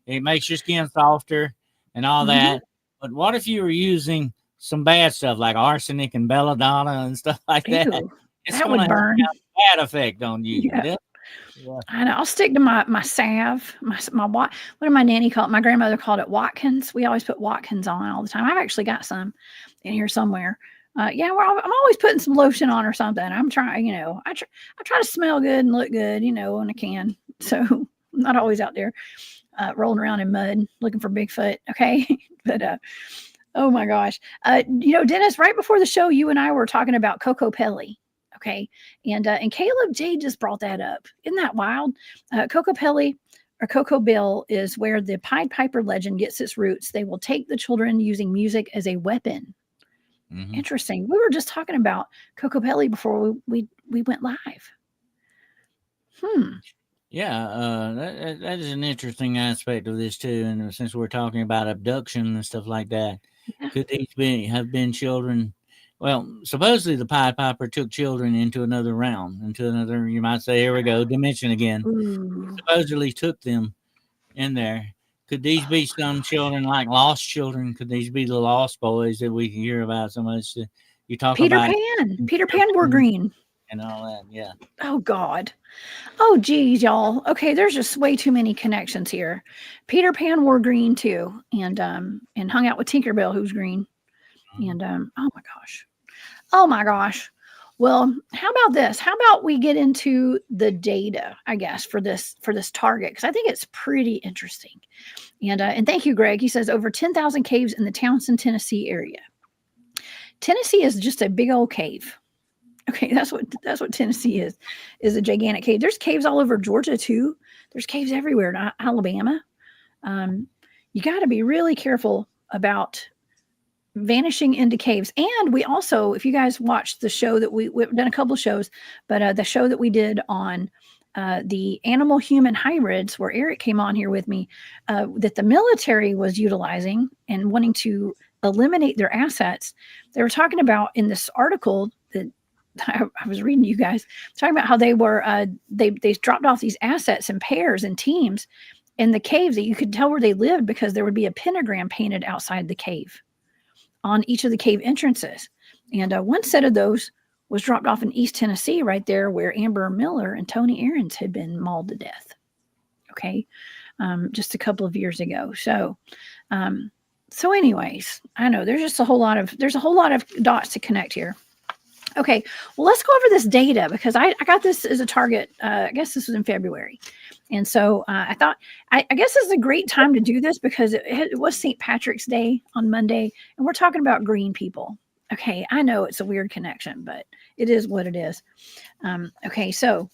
It makes your skin softer and all Hmm. that. But what if you were using some bad stuff like arsenic and belladonna and stuff like that? Ew. It's That going to would have burn. a bad effect on you. Yeah. Yeah. I know. I'll stick to my salve, what did my nanny call it? My grandmother called it Watkins. We always put Watkins on all the time. I've actually got some in here somewhere. Yeah, I'm always putting some lotion on or something. I'm trying, I try to smell good and look good, when I can. So I'm not always out there rolling around in mud looking for Bigfoot. Okay, but oh my gosh, Dennis, right before the show, you and I were talking about Coco Pelli. Okay. And Caleb J just brought that up. Isn't that wild? Kokopelli or Cocoa Bill is where the Pied Piper legend gets its roots. They will take the children using music as a weapon. Mm-hmm. Interesting. We were just talking about Kokopelli before we went live. Yeah, that is an interesting aspect of this too. And since we're talking about abduction and stuff like that, Yeah. could these have been children? Well, supposedly the Pied Piper took children into another realm, into another, you might say, here we go, dimension again. Ooh. Supposedly took them in there. Could these be some children like lost children? Could these be the lost boys that we hear about so much? You talk Peter about Pan. Peter Pan wore green. and all that. Yeah. Oh God. Oh geez, y'all. Okay, there's just way too many connections here. Peter Pan wore green too, and hung out with Tinkerbell, who's green. And oh my gosh. Oh my gosh. Well, how about this? How about we get into the data, I guess, for this target? Because I think it's pretty interesting. And thank you, Greg. He says over 10,000 caves in the Townsend, Tennessee area. Tennessee is just a big old cave. Okay, that's what Tennessee is a gigantic cave. There's caves all over Georgia too. There's caves everywhere in Alabama. You got to be really careful about vanishing into caves. And we also, if you guys watched the show that we've done a couple of shows, but the show that we did on the animal human hybrids, where Eric came on here with me, that the military was utilizing and wanting to eliminate their assets. They were talking about in this article that I was reading, you guys talking about how they were they dropped off these assets in pairs and teams in the caves that you could tell where they lived because there would be a pentagram painted outside the cave on each of the cave entrances. And one set of those was dropped off in East Tennessee, right there where Amber Miller and Tony Aarons had been mauled to death. Okay. Just a couple of years ago. So anyways, I know there's a whole lot of dots to connect here. Okay, well, let's go over this data because I got this as a target. I guess this was in February. And so I thought, I guess this is a great time to do this because it was St. Patrick's Day on Monday, and we're talking about green people. Okay, I know it's a weird connection, but it is what it is. Okay, so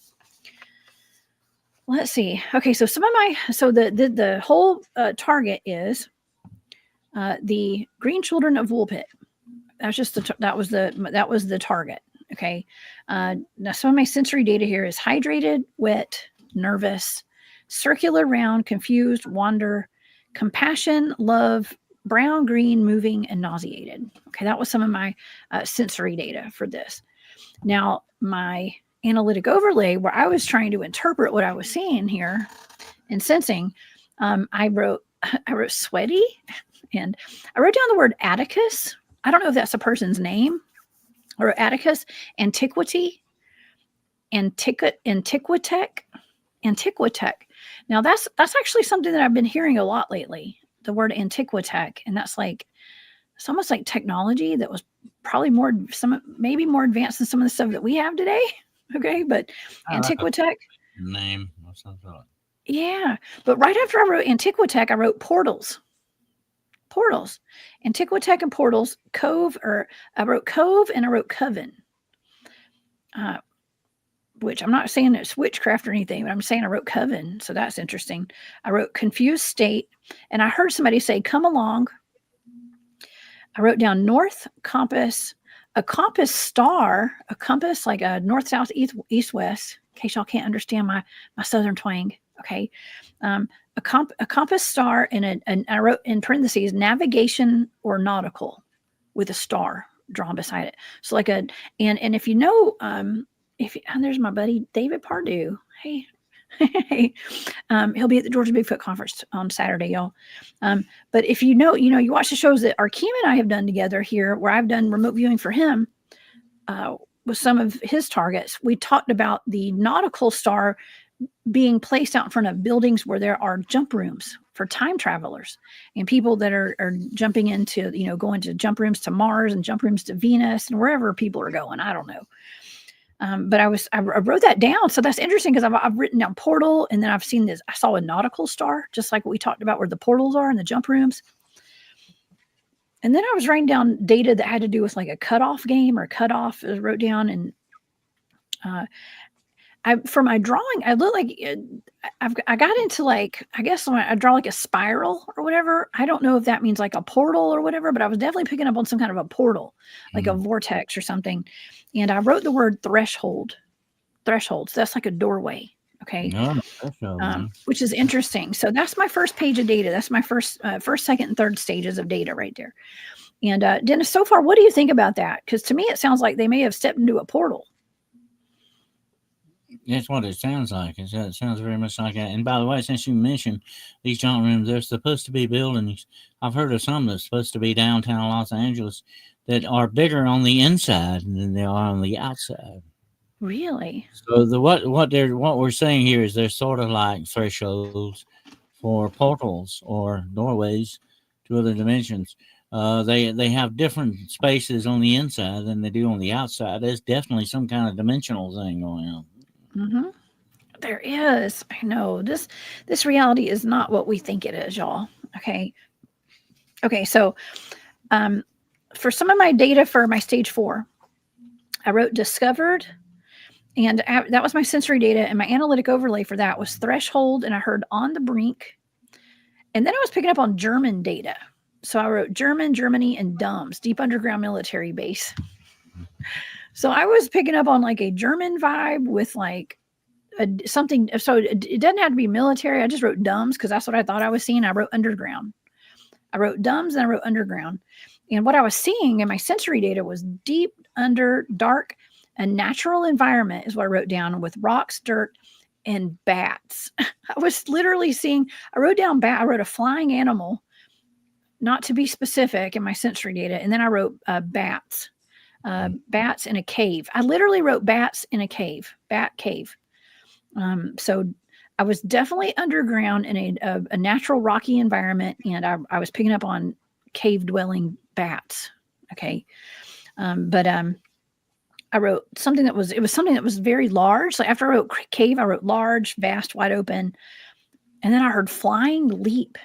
let's see. Okay, so the whole target is the green children of Woolpit. That's just that was the target. Okay. Now some of my sensory data here is hydrated, wet, nervous, circular, round, confused, wander, compassion, love, brown, green, moving, and nauseated. Okay. That was some of my sensory data for this. Now my analytic overlay where I was trying to interpret what I was seeing here and sensing, I wrote sweaty and I wrote down the word Atticus. I don't know if that's a person's name or Atticus, antiquity, antiquitech. Now that's actually something that I've been hearing a lot lately, the word antiquitech. And that's like, it's almost like technology that was probably maybe more advanced than some of the stuff that we have today. Okay. But antiquitech. Name or something. Yeah. But right after I wrote antiquitech, I wrote portals. Antiquitech and portals, cove, or I wrote cove and I wrote coven, which I'm not saying it's witchcraft or anything, but I'm saying I wrote coven. So that's interesting. I wrote confused state, and I heard somebody say, come along. I wrote down north compass, a compass star, a compass like a north, south, east, west, in case y'all can't understand my southern twang. Okay. A compass star and I wrote in parentheses navigation or nautical with a star drawn beside it. So like and if you know, and there's my buddy David Pardue. Hey, he'll be at the Georgia Bigfoot Conference on Saturday, y'all. But if you know, you watch the shows that Arkeem and I have done together here, where I've done remote viewing for him with some of his targets. We talked about the nautical star being placed out in front of buildings where there are jump rooms for time travelers and people that are jumping into, going to jump rooms to Mars and jump rooms to Venus and wherever people are going. I don't know. But I wrote that down. So that's interesting because I've written down portal, and then I've seen this. I saw a nautical star, just like what we talked about where the portals are and the jump rooms. And then I was writing down data that had to do with like a cutoff game or cutoff. I wrote down, and For my drawing, I look like I got into like, I guess when I draw like a spiral or whatever. I don't know if that means like a portal or whatever, but I was definitely picking up on some kind of a portal, like a vortex or something. And I wrote the word threshold. Thresholds. That's like a doorway. Okay. No, that's so Which is interesting. So that's my first page of data. That's my first, second, and third stages of data right there. And Dennis, so far, what do you think about that? Because to me, it sounds like they may have stepped into a portal. That's what it sounds like. It sounds very much like that. And by the way, since you mentioned these junk rooms, there's supposed to be buildings. I've heard of some that's supposed to be downtown Los Angeles that are bigger on the inside than they are on the outside. Really? So what we're saying here is they're sort of like thresholds for portals or doorways to other dimensions. They have different spaces on the inside than they do on the outside. There's definitely some kind of dimensional thing going on. Mm-hmm. There is. I know this reality is not what we think it is, y'all. Okay. So, for some of my data for my stage 4, I wrote discovered, and that was my sensory data, and my analytic overlay for that was threshold, and I heard on the brink, and then I was picking up on German data. So I wrote Germany, and DUMS, deep underground military base. So I was picking up on like a German vibe with like something. So it doesn't have to be military. I just wrote DUMS because that's what I thought I was seeing. I wrote underground. I wrote DUMS and I wrote underground. And what I was seeing in my sensory data was deep under dark, a natural environment is what I wrote down, with rocks, dirt, and bats. I was literally seeing, I wrote down bat. I wrote a flying animal, not to be specific, in my sensory data. And then I wrote bats. Bats in a cave. I literally wrote bats in a cave, bat cave. So I was definitely underground in a natural rocky environment, and I was picking up on cave dwelling bats. Okay. But I wrote something that was very large. So after I wrote cave, I wrote large, vast, wide open. And then I heard flying leap.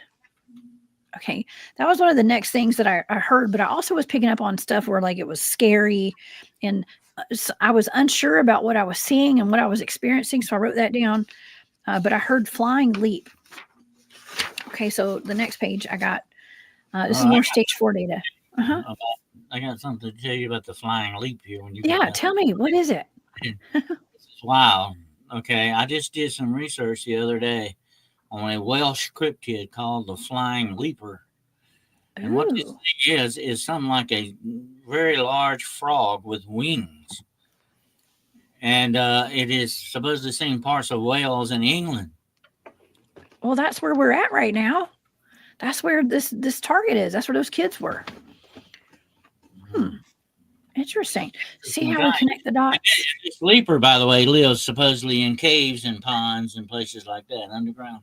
Okay. That was one of the next things that I heard, but I also was picking up on stuff where like it was scary, and so I was unsure about what I was seeing and what I was experiencing. So I wrote that down, but I heard flying leap. Okay. So the next page I got, this is more stage 4 data. Uh-huh. I got something to tell you about the flying leap here. When you tell me, what is it? Wow. Okay. I just did some research the other day on a Welsh cryptid called the flying leaper. And what this thing is something like a very large frog with wings. And it is supposedly seen parts of Wales and England. Well, that's where we're at right now. That's where this target is. That's where those kids were. Interesting. See how we connect the dots? This leaper, by the way, lives supposedly in caves and ponds and places like that, underground.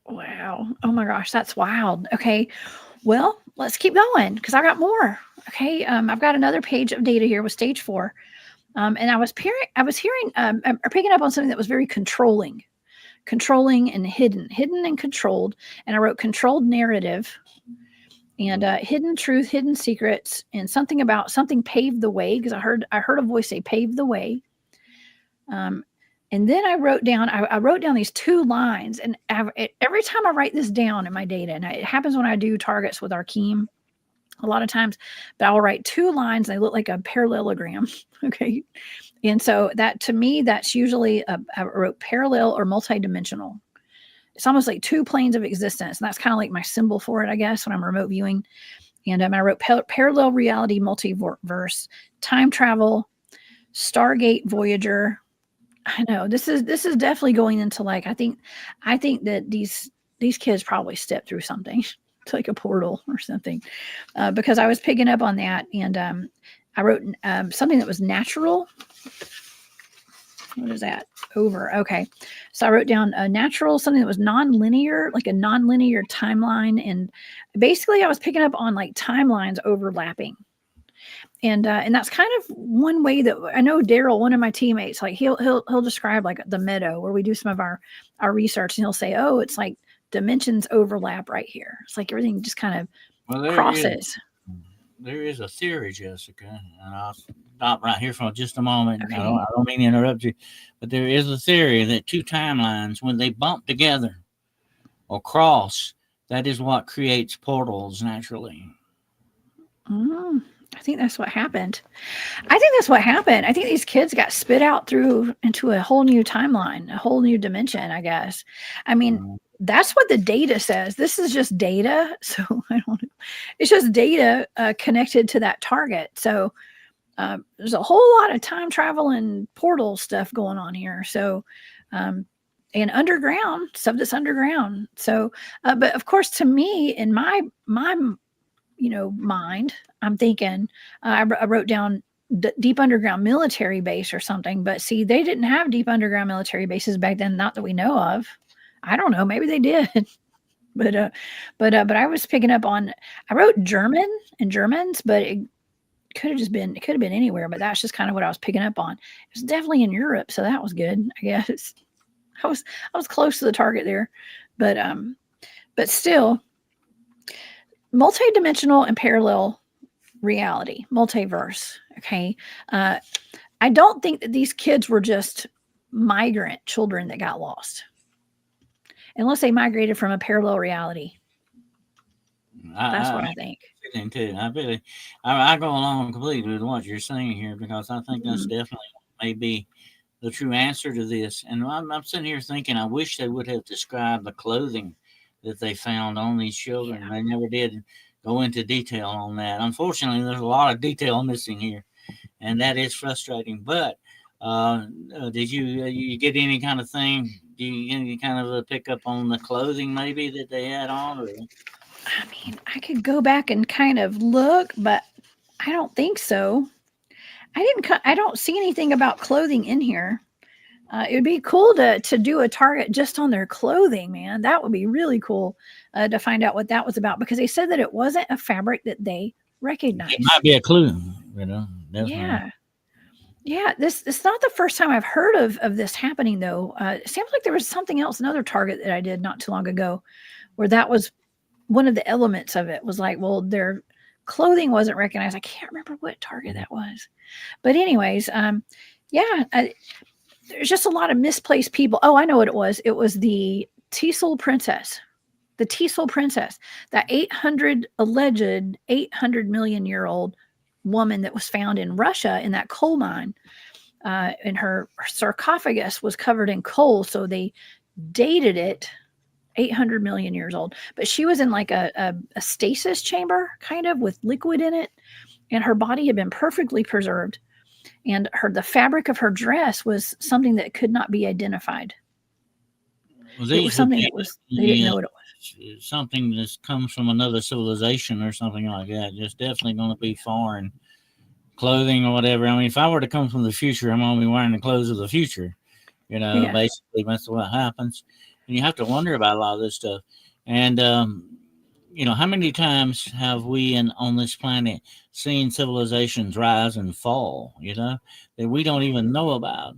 Wow. Oh my gosh, that's wild. Okay. Well, let's keep going because I got more. Okay. I've got another page of data here with stage 4. And I was hearing, or picking up on something that was very controlling and hidden and controlled. And I wrote controlled narrative, and hidden truth, hidden secrets, and something about something paved the way, because I heard a voice say paved the way. And then I wrote down these 2 lines, and every time I write this down in my data, and it happens when I do targets with Arkeem a lot of times, but I will write 2 lines, and they look like a parallelogram. Okay. And so that, to me, that's usually I wrote parallel or multidimensional. It's almost like 2 planes of existence. And that's kind of like my symbol for it, I guess, when I'm remote viewing. And I wrote parallel reality, multiverse, time travel, Stargate, Voyager. I know this is definitely going into like, I think that these kids probably stepped through something. It's like a portal or something, because I was picking up on that. And I wrote something that was natural. What is that? Over. Okay. So I wrote down a natural, something that was non-linear, like a non-linear timeline. And basically I was picking up on like timelines overlapping. And that's kind of one way that I know Daryl, one of my teammates, like he'll describe like the meadow where we do some of our research, and he'll say, oh, it's like dimensions overlap right here. It's like everything just kind of crosses. there is a theory, Jessica, and I'll stop right here for just a moment. Okay. I don't mean to interrupt you, but there is a theory that two timelines, when they bump together or cross, that is what creates portals naturally. Mm, I think that's what happened. I think that's what happened. I think these kids got spit out through into a whole new timeline, a whole new dimension, I guess. I mean, Uh, that's what the data says. This is just data. So I don't know. It's just data connected to that target. So there's a whole lot of time travel and portal stuff going on here. So, and underground stuff that's underground. So, but of course, to me, in my mind, I'm thinking I wrote down deep underground military base or something. But see, they didn't have deep underground military bases back then, not that we know of. I don't know. Maybe they did. But I was picking up on. I wrote German and Germans, but it could have been anywhere. But that's just kind of what I was picking up on. It was definitely in Europe, so that was good, I guess. I was close to the target there, but still, multidimensional and parallel reality, multiverse. Okay, I don't think that these kids were just migrant children that got lost, unless they migrated from a parallel reality. That's what I I think. think too. I go along completely with what you're saying here because I think that's Mhm. definitely maybe the true answer to this. And I'm sitting here thinking, I wish they would have described the clothing that they found on these children. Yeah. They never did go into detail on that. Unfortunately, there's a lot of detail missing here, and that is frustrating. But did you get any kind of thing? Do you get any kind of a pickup on the clothing maybe that they had on? Or I mean, I could go back and kind of look, but I don't think so. I don't see anything about clothing in here. It would be cool to do a target just on their clothing, man. That would be really cool to find out what that was about because they said that it wasn't a fabric that they it recognized. might be a clue, definitely. Yeah, yeah. This it's not the first time I've heard of this happening though. It seems like there was something else, another target that I did not too long ago, where that was one of the elements of it was like, well, their clothing wasn't recognized. I can't remember what target that was, but anyways, yeah. There's just a lot of misplaced people. Oh, I know what it was. It was the Teasel Princess. The Teasel Princess, that alleged 800 million year old woman that was found in Russia in that coal mine. And her sarcophagus was covered in coal. So they dated it 800 million years old. But she was in like a stasis chamber, kind of with liquid in it. And her body had been perfectly preserved and the fabric of her dress was something that could not be identified. Well, It was these would something be that was they didn't know what it was. something that comes from another civilization or something like that. Just definitely going to be foreign clothing or whatever. I mean, if I were to come from the future, I'm going to be wearing the clothes of the future. Yeah. Basically, that's what happens. And you have to wonder about a lot of this stuff. And how many times have we on this planet seen civilizations rise and fall? That we don't even know about.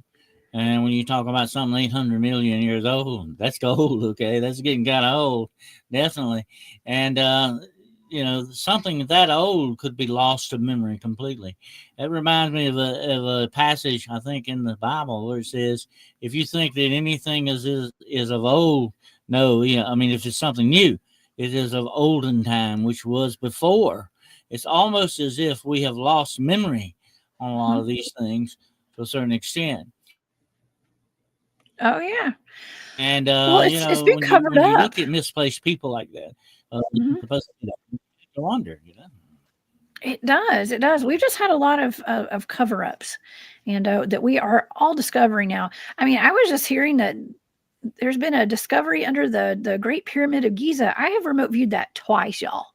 And when you talk about something 800 million years old, that's old, okay? That's getting kind of old, definitely. And, something that old could be lost to memory completely. It reminds me of a passage, I think, in the Bible where it says, if you think that anything is of old, no, I mean, if it's something new, it is of olden time, which was before. It's almost as if we have lost memory on a lot Mhm. of these things to a certain extent. Oh yeah. And Well, it's been when you covered when you up. look at misplaced people like that, Mhm. you're supposed to wonder. It does. It does. We've just had a lot of cover ups, and that we are all discovering now. I mean, I was just hearing that there's been a discovery under the Great Pyramid of Giza. I have remote viewed that twice, y'all.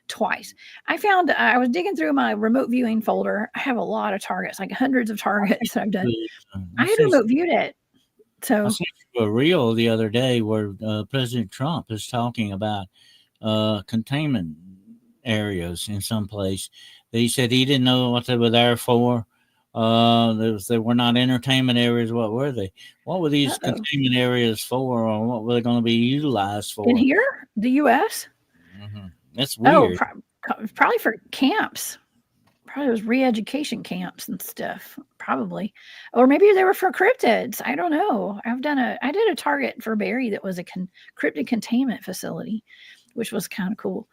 Twice. I was digging through my remote viewing folder. I have a lot of targets, like hundreds of targets that I've done. I I had see. remote viewed it. I So, sent you a reel the other day where President Trump is talking about containment areas in some place. He said he didn't know what they were there for. They were not entertainment areas. What were they? What were these uh-oh. containment areas for, or what were they going to be utilized In for? here, the US? That's Oh, weird. Probably for camps. Probably was re-education camps and stuff. Probably, or maybe they were for cryptids. I don't know. I did a target for Barry that was a cryptid containment facility, which was kind of cool.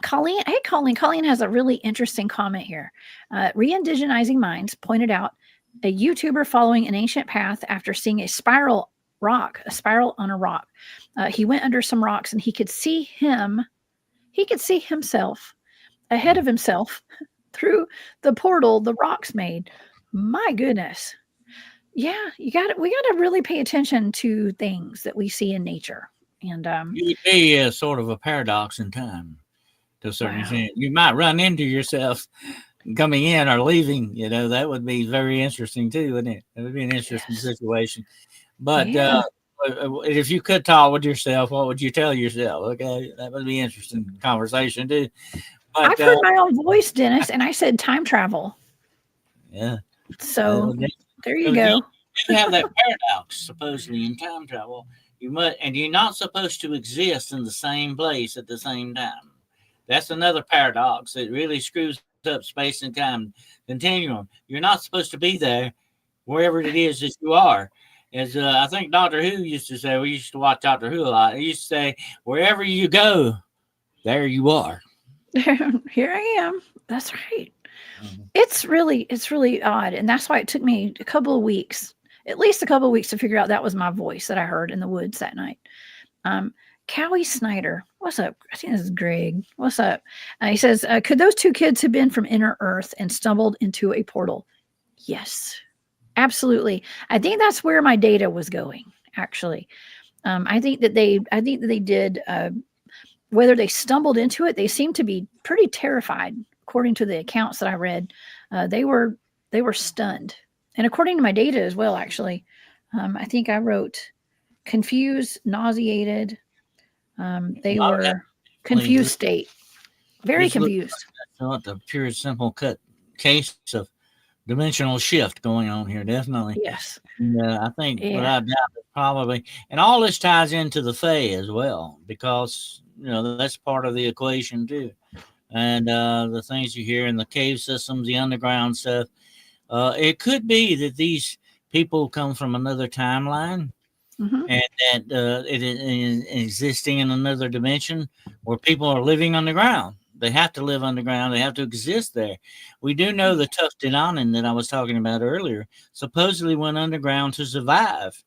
Colleen, hey Colleen has a really interesting comment here. Re-indigenizing Minds pointed out a YouTuber following an ancient path after seeing a spiral on a rock. He went under some rocks and he could see himself ahead of himself through the portal the rocks made. My goodness. Yeah, we got to really pay attention to things that we see in nature. And you would be a sort of a paradox in time to a certain extent. You might run into yourself coming in or leaving. That would be very interesting too, wouldn't it? It would be an interesting situation. But if you could talk with yourself, what would you tell yourself? Okay, that would be an interesting conversation too. But, I've heard my own voice, Dennis, and I said time travel. Yeah. So there you go. You have that paradox supposedly in time travel. And you're not supposed to exist in the same place at the same time. That's another paradox that really screws up space and time continuum. You're not supposed to be there wherever it is that you are. As I think Doctor Who used to say, we used to watch Doctor Who a lot. He used to say, wherever you go, there you are. Here I am. That's right. Mm-hmm. It's really odd. And that's why it took me at least a couple of weeks to figure out that was my voice that I heard in the woods that night. Cowie Snyder, what's up? I think this is Greg. What's up? He says, could those two kids have been from inner Earth and stumbled into a portal? Yes, absolutely. I think that's where my data was going, actually. I think that they did, whether they stumbled into it, they seemed to be pretty terrified. According to the accounts that I read, they were stunned. And according to my data as well, actually, I think I wrote confused, nauseated. They were confused state, very confused. That's not the pure, simple cut case of dimensional shift going on here, definitely. Yes. And, I think without doubt, probably, and all this ties into the Fae as well, because that's part of the equation too. And the things you hear in the cave systems, the underground stuff. It could be that these people come from another timeline, mm-hmm. and that it is existing in another dimension where people are living underground. They have to live underground. They have to exist there. We do know the tufted onin that I was talking about earlier supposedly went underground to survive.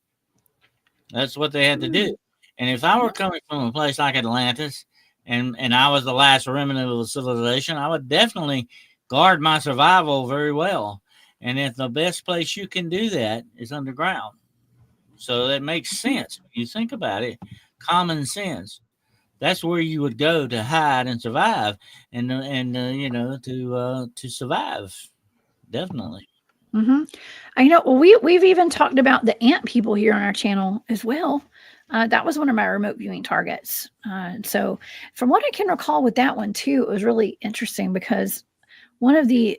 That's what they had to do. And if I were coming from a place like Atlantis and I was the last remnant of a civilization, I would definitely guard my survival very well. And if the best place you can do that is underground. So that makes sense when you think about it. Common sense. That's where you would go to hide and survive, and to survive, definitely. Mm-hmm. I know. Well, we've even talked about the ant people here on our channel as well. That was one of my remote viewing targets. So, from what I can recall with that one too, it was really interesting because one of the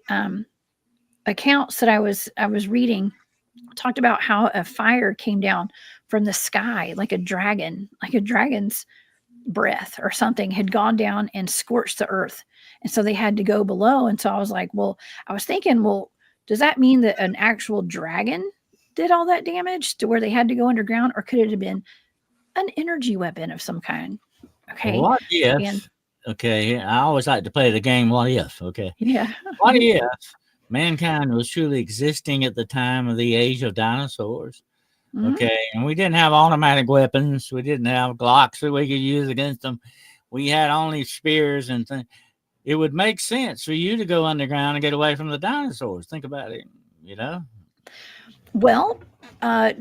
accounts that I was reading talked about how a fire came down from the sky like a dragon's breath or something had gone down and scorched the earth, and so they had to go below. And so I was like, I was thinking, does that mean that an actual dragon did all that damage to where they had to go underground, or could it have been an energy weapon of some kind? Okay. What if? Okay, I always like to play the game what if. Okay. Yeah. What if mankind was truly existing at the time of the age of dinosaurs? Mm-hmm. Okay, and we didn't have automatic weapons. We didn't have Glocks that we could use against them. We had only spears and things. It would make sense for you to go underground and get away from the dinosaurs. Think about it, Well,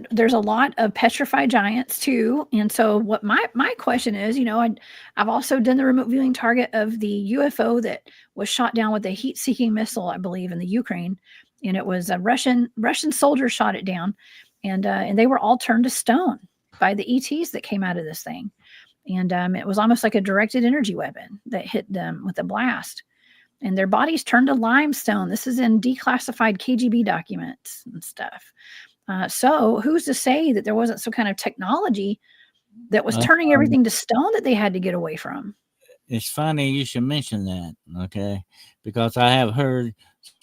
there's a lot of petrified giants too. And so what my question is, I've also done the remote viewing target of the UFO that was shot down with a heat-seeking missile, I believe, in the Ukraine. And it was a Russian soldier shot it down. And they were all turned to stone by the ETs that came out of this thing. And it was almost like a directed energy weapon that hit them with a blast. And their bodies turned to limestone. This is in declassified KGB documents and stuff. So who's to say that there wasn't some kind of technology that was turning everything to stone that they had to get away from? it's funny you should mention that, okay? Because I have heard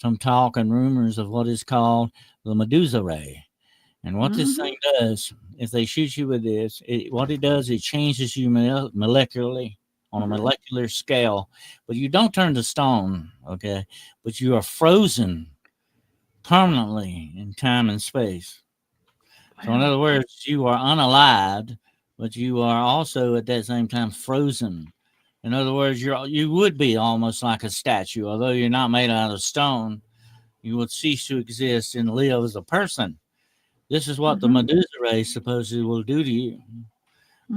some talk and rumors of what is called the Medusa ray. And what this Mhm. thing does, if they shoot you with this, what it does, it changes you molecularly on a Mhm. molecular scale. But you don't turn to stone, okay? But you are frozen permanently in time and space. So, in Wow. other words, you are unalived, but you are also at that same time frozen. In other words, you would be almost like a statue, although you're not made out of stone. You would cease to exist and live as a person. This is what the Mhm. Medusa ray supposedly will do to you.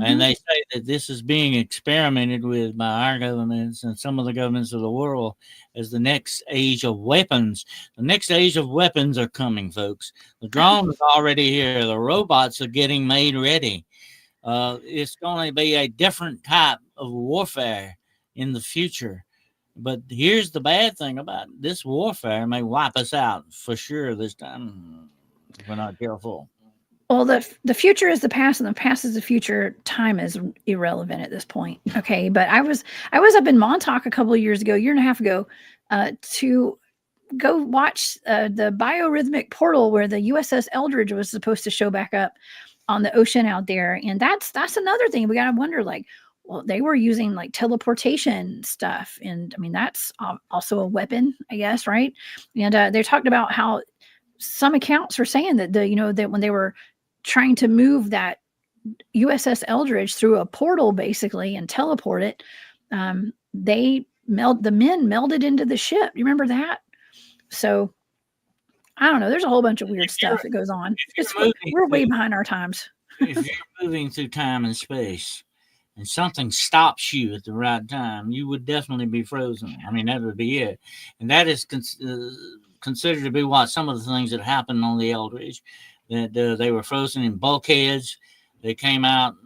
And Mhm. they say that this is being experimented with by our governments and some of the governments of the world as the next age of weapons. The next age of weapons are coming, folks. The drone is already here. The robots are getting made ready. It's going to be a different type of warfare in the future. But here's the bad thing about it. This warfare may wipe us out for sure this time if we're not careful. Well, the future is the past, and the past is the future. Time is irrelevant at this point. Okay, but I was up in Montauk a couple of years ago, year and a half ago, to go watch the biorhythmic portal where the USS Eldridge was supposed to show back up on the ocean out there, and that's another thing we got to wonder. Like, well, they were using like teleportation stuff, and I mean that's also a weapon, I guess, right? And they talked about how some accounts were saying that that when they were trying to move that USS Eldridge through a portal basically and teleport it, the men melded into the ship. You remember that? So I don't know. There's a whole bunch of weird If you're stuff that goes on. if you're moving We're through way behind our times. if you're moving through time and space and something stops you at the right time, you would definitely be frozen. I mean, that would be it. And that is considered to be what some of the things that happened on the Eldridge. That they were frozen in bulkheads. They came out,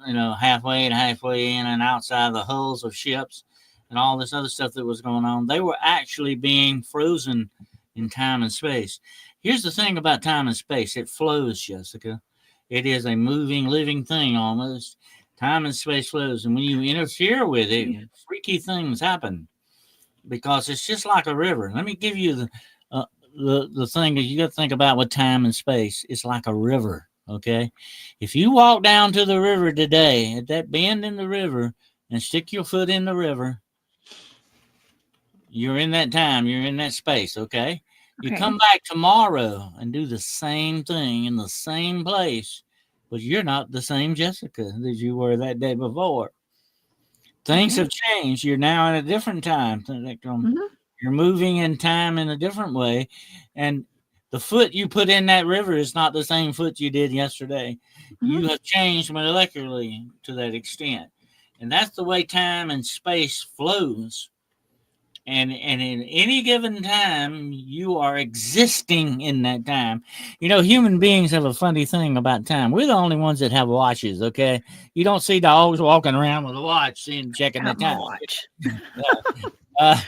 halfway and halfway in and outside the hulls of ships and all this other stuff that was going on. They were actually being frozen in time and space. Here's the thing about time and space. It flows, Jessica. It is a moving, living thing almost. Time and space flows. And when you interfere with it, freaky things happen because it's just like a river. Let me give you the thing that you got to think about with time and space. It's like a river. Okay. If you walk down to the river today, at that bend in the river, and stick your foot in the river, you're in that time, you're in that space. Okay. You Okay. come back tomorrow and do the same thing in the same place, but you're not the same Jessica that you were that day before. Things Okay. have changed. You're now in a different time. Hmm. You're moving in time in a different way. And the foot you put in that river is not the same foot you did yesterday. Hmm. You have changed molecularly to that extent. And that's the way time and space flows. And in any given time, you are existing in that time. Human beings have a funny thing about time. We're the only ones that have watches, okay? You don't see dogs walking around with a watch and checking the Got my time. watch. Uh, that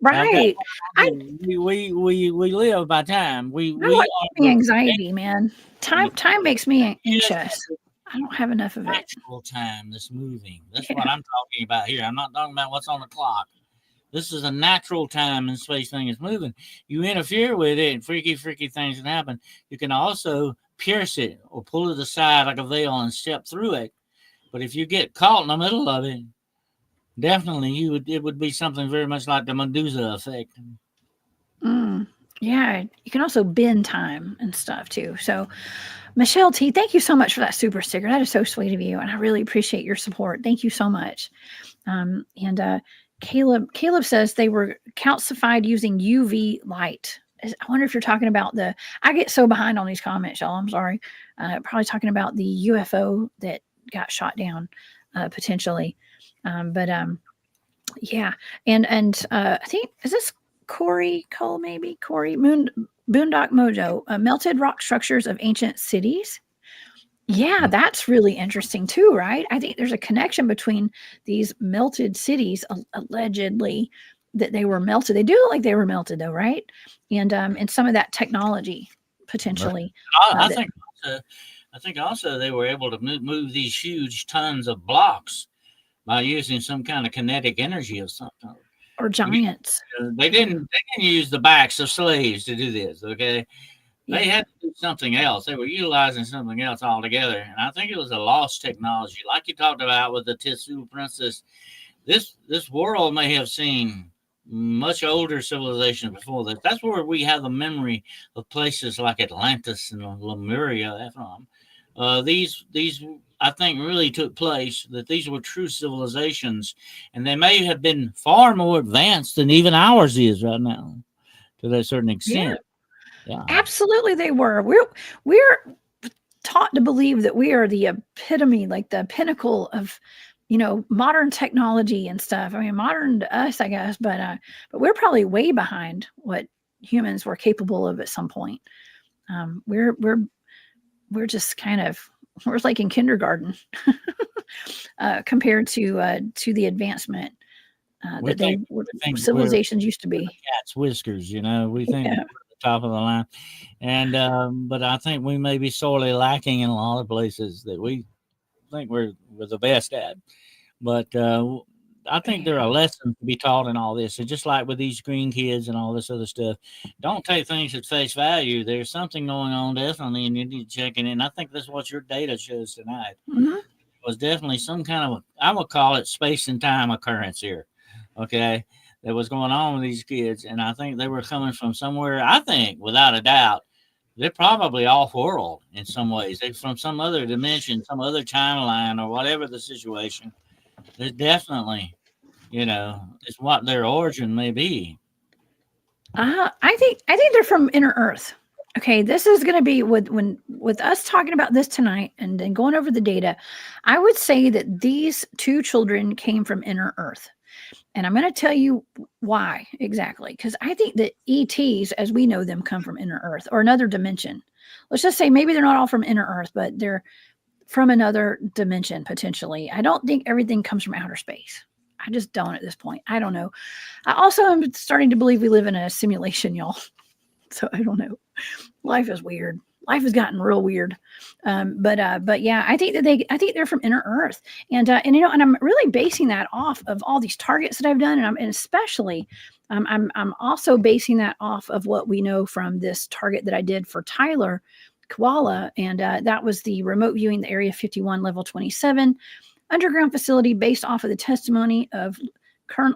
Right. I we live by time. my We watch are gives me the anxiety, man. Time makes me is anxious. I don't have enough of it. actual time that's moving. That's what Yeah. I'm talking about here. I'm not talking about what's on the clock. This is a natural time and space thing is moving. You interfere with it, and freaky things can happen. You can also pierce it or pull it aside like a veil and step through it. But if you get caught in the middle of it, definitely it would be something very much like the Medusa effect. Mm. Yeah. You can also bend time and stuff too. So Michelle T, thank you so much for that super sticker. That is so sweet of you, and I really appreciate your support. Thank you so much. And Caleb says they were calcified using UV light. I wonder if you're talking about the. I get so behind on these comments, y'all. I'm sorry. Probably talking about the UFO that got shot down, potentially. But yeah, and I think is this Corey Cole, maybe Corey Boondock Mojo, melted rock structures of ancient cities. Yeah, that's really interesting too, right? I think there's a connection between these melted cities, allegedly, that they were melted. They do look like they were melted, though, right? And some of that technology potentially. I That, think I think also they were able to move these huge tons of blocks by using some kind of kinetic energy of some sort. Or giants. They didn't use the backs of slaves to do this, okay? They had to do something else. They were utilizing something else altogether. And I think it was a lost technology. Like you talked about with the Tissue Princess, this world may have seen much older civilizations before this. That's where we have the memory of places like Atlantis and Lemuria from. These I think really took place, that these were true civilizations, and they may have been far more advanced than even ours is right now, to a certain extent. Yeah. Absolutely, they were. We're taught to believe that we are the epitome, like the pinnacle of, modern technology and stuff. I mean, modern to us, I guess, but we're probably way behind what humans were capable of at some point. We're just kind of, we're like in kindergarten compared to the advancement that civilizations used to be. Cat's whiskers, we think we're at the top of the line, and but I think we may be sorely lacking in a lot of places that we think we're the best at. But I think there are lessons to be taught in all this. And just like with these green kids and all this other stuff, don't take things at face value. There's something going on definitely, and you need to check it in. I think that's what your data shows tonight. Mm-hmm. It was definitely some kind of, I would call it space and time occurrence here. Okay. That was going on with these kids. And I think they were coming from somewhere, I think, without a doubt, they're probably off world in some ways. They're from some other dimension, some other timeline, or whatever the situation. There's definitely, it's what their origin may be. I think they're from inner Earth. Okay, this is going to be with us talking about this tonight and then going over the data. I would say that these two children came from inner Earth, and I'm going to tell you why exactly. Because I think that ETs, as we know them, come from inner Earth or another dimension. Let's just say maybe they're not all from inner Earth, but they're from another dimension, potentially. I don't think everything comes from outer space. I just don't at this point. I don't know. I also am starting to believe we live in a simulation, y'all. So I don't know. Life is weird. Life has gotten real weird. But yeah, I think they're from inner Earth. And I'm really basing that off of all these targets that I've done. And especially, I'm also basing that off of what we know from this target that I did for Tyler Koala, and that was the remote viewing the Area 51 level 27 underground facility based off of the testimony of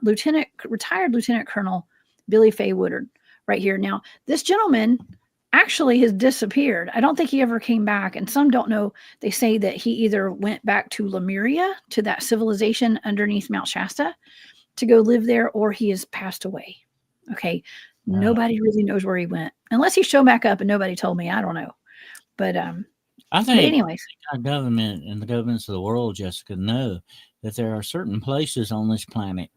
retired Lieutenant Colonel Billy Fay Woodard right here. Now, this gentleman actually has disappeared. I don't think he ever came back, and some don't know. They say that he either went back to Lemuria, to that civilization underneath Mount Shasta, to go live there, or he has passed away. Okay, nobody really knows where he went, unless he showed back up and nobody told me. I don't know. But I think anyways, our government and the governments of the world, Jessica, know that there are certain places on this planet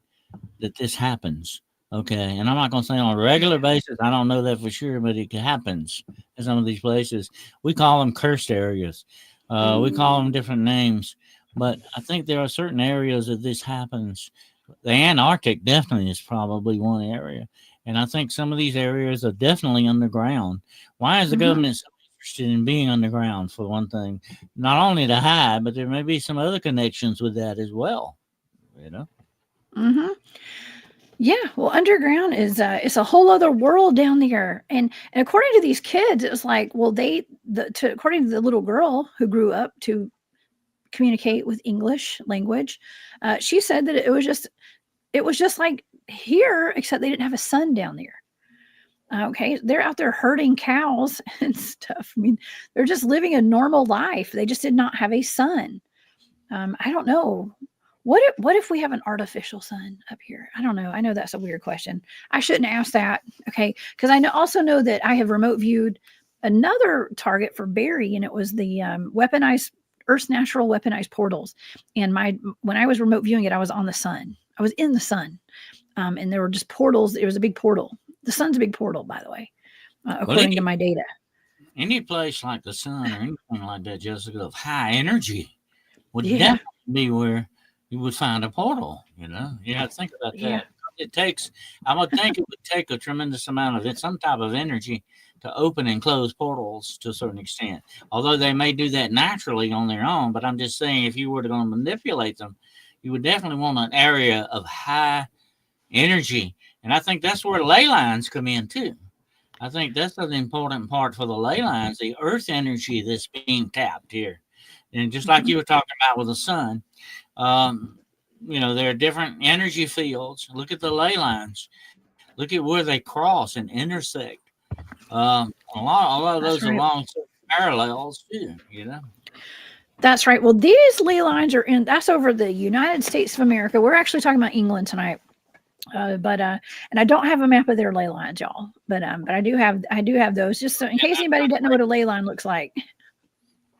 that this happens. Okay, and I'm not going to say on a regular basis. I don't know that for sure, but it happens in some of these places. We call them cursed areas. We call them different names, but I think there are certain areas that this happens. The Antarctic definitely is probably one area, and I think some of these areas are definitely underground. Why is the government so interested in being underground, for one thing? Not only to hide, but there may be some other connections with that as well. Yeah, well, underground is it's a whole other world down there, and according to these kids, it was like, well, according to the little girl who grew up to communicate with English language, she said that it was just like here, except they didn't have a sun down there. Okay, they're out there herding cows and stuff. I mean, they're just living a normal life. They just did not have a sun. I don't know. What if we have an artificial sun up here? I don't know. I know that's a weird question. I shouldn't ask that. Okay, because I also know that I have remote viewed another target for Barry, and it was the weaponized Earth's natural weaponized portals. And when I was remote viewing it, I was on the sun. I was in the sun, and there were just portals. It was a big portal. The sun's a big portal, by the way, according to my data. Any place like the sun or anything like that, Jessica, of high energy would definitely be where you would find a portal. You have to think about that. I would think it would take a tremendous amount of some type of energy to open and close portals to a certain extent. Although they may do that naturally on their own, but I'm just saying, if you were to go and manipulate them, you would definitely want an area of high energy. And I think that's where ley lines come in too. I think that's an important part for the ley lines, the earth energy that's being tapped here. And just like Mhm. you were talking about with the sun, um, there are different energy fields. Look at the ley lines. Look at where they cross and intersect. A lot of That's those right. along parallels too. That's right. Well, these ley lines are that's over the United States of America. We're actually talking about England tonight. But and I don't have a map of their ley lines, y'all. But I do have those just so in case anybody doesn't know what a ley line looks like.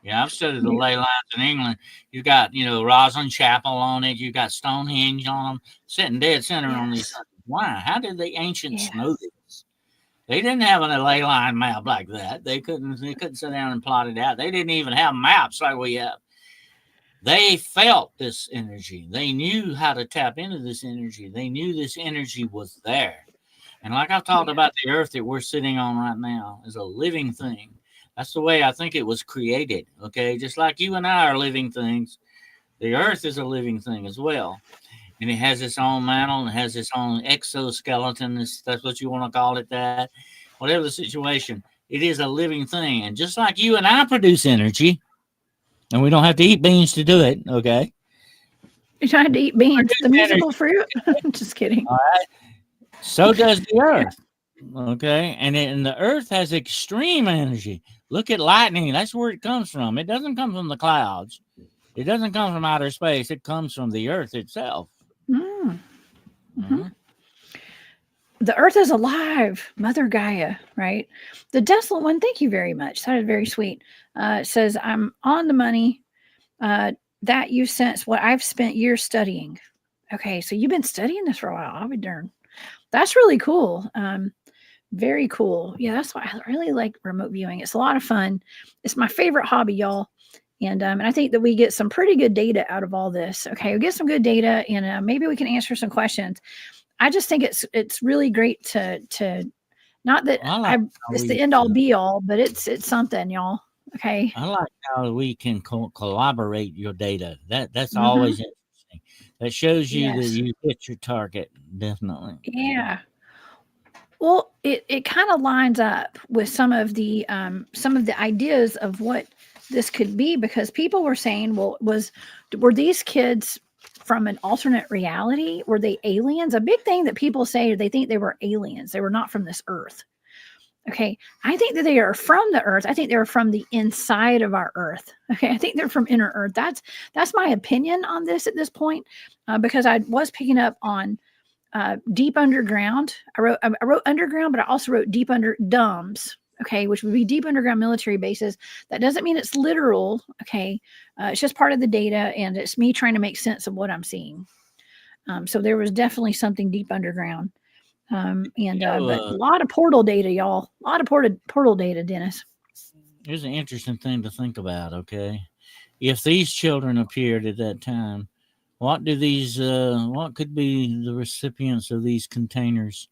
Yeah, I've studied the Yeah. ley lines in England. You got, Rosslyn Chapel on it. You got Stonehenge on them, sitting dead center on these Yes. things. Why? How did the ancients know Yes. this? They didn't have a ley line map like that. They couldn't sit down and plot it out. They didn't even have maps like we have. They felt this energy. They knew how to tap into this energy. They knew this energy was there. And like I've talked Yeah. about, the earth that we're sitting on right now is a living thing. That's the way I think it was created. Okay. Just like you and I are living things, the earth is a living thing as well. And it has its own mantle and has its own exoskeleton. That's what you want to call it, that. Whatever the situation, it is a living thing. And just like you and I produce energy, and we don't have to eat beans to do it, okay? You're trying to eat beans, Produce the energy. musical fruit. Just kidding. All right. So does the earth. Okay. And the earth has extreme energy. Look at lightning. That's where it comes from. It doesn't come from the clouds. It doesn't come from outer space. It comes from the earth itself. Mm. hmm Mhm. The earth is alive, Mother Gaia, right? The desolate one, thank you very much. That is very sweet. Says, I'm on the money. That you sense what I've spent years studying. Okay, so you've been studying this for a while. I'll be darned. That's really cool. Very cool. Yeah, that's why I really like remote viewing. It's a lot of fun. It's my favorite hobby, y'all. And I think that we get some pretty good data out of all this. Okay, we get some good data, and maybe we can answer some questions. I just think it's really great to not that I like I how it's the we end all be all, but it's something, y'all. Okay. I like how we can collaborate your data. That's hmm always interesting. That shows you that Yes. you hit your target. Definitely. Yeah. Well, it kind of lines up with some of the ideas of what this could be because people were saying, well, were these kids from an alternate reality? Were they aliens? A big thing that people say they think they were aliens. They were not from this earth. Okay, I think that they are from the earth. I think they're from the inside of our earth. Okay, I think they're from inner earth. That's my opinion on this at this point, because I was picking up on deep underground. I wrote underground, but I also wrote deep under dumbs. Okay, which would be deep underground military bases. That doesn't mean it's literal. Okay, it's just part of the data, and it's me trying to make sense of what I'm seeing. So there was definitely something deep underground. But a Uh, lot of portal data, y'all. A lot of portal data, Dennis. Here's an interesting thing to think about. Okay, if these children appeared at that time, what could be the recipients of these containers,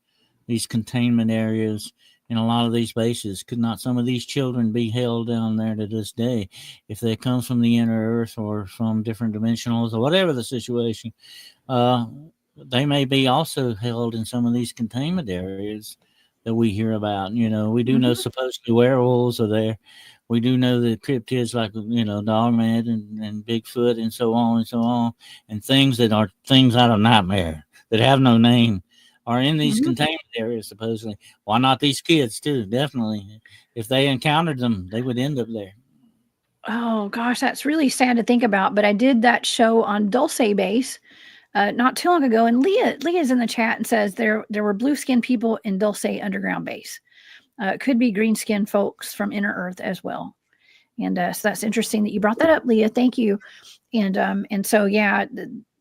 these containment areas in a lot of these bases? Could not some of these children be held down there to this day if they come from the inner earth or from different dimensionals or whatever the situation? Uh, they may be also held in some of these containment areas that we hear about. We do know hmm supposedly werewolves are there. We do know that cryptids like Dogman and Bigfoot and so on, and things that are things out of nightmare that have no name are in these hmm containment areas supposedly. Why not these kids too? Definitely, if they encountered them, they would end up there. Oh gosh, that's really sad to think about. But I did that show on Dulce Base not too long ago, and Leah's in the chat and says there were blue skinned people in Dulce Underground Base. It could be green skinned folks from Inner Earth as well. And so that's interesting that you brought that up, Leah. Thank you. And so yeah,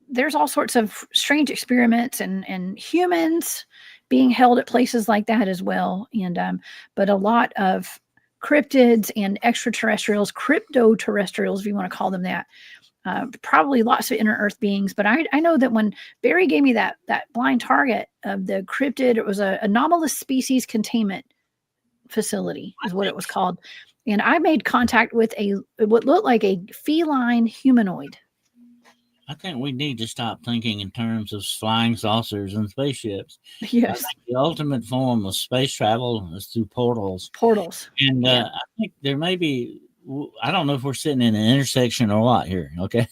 there's all sorts of strange experiments and humans being held at places like that as well. But a lot of cryptids and extraterrestrials, cryptoterrestrials, if you want to call them that. Probably lots of inner earth beings, but I know that when Barry gave me that blind target of the cryptid, it was a anomalous species containment facility is what it was called. And I made contact with what looked like a feline humanoid. I think we need to stop thinking in terms of flying saucers and spaceships. I Yes, think the ultimate form of space travel is through portals. portals. And Yeah. I think there may be, I don't know if we're sitting in an intersection or what here. Okay.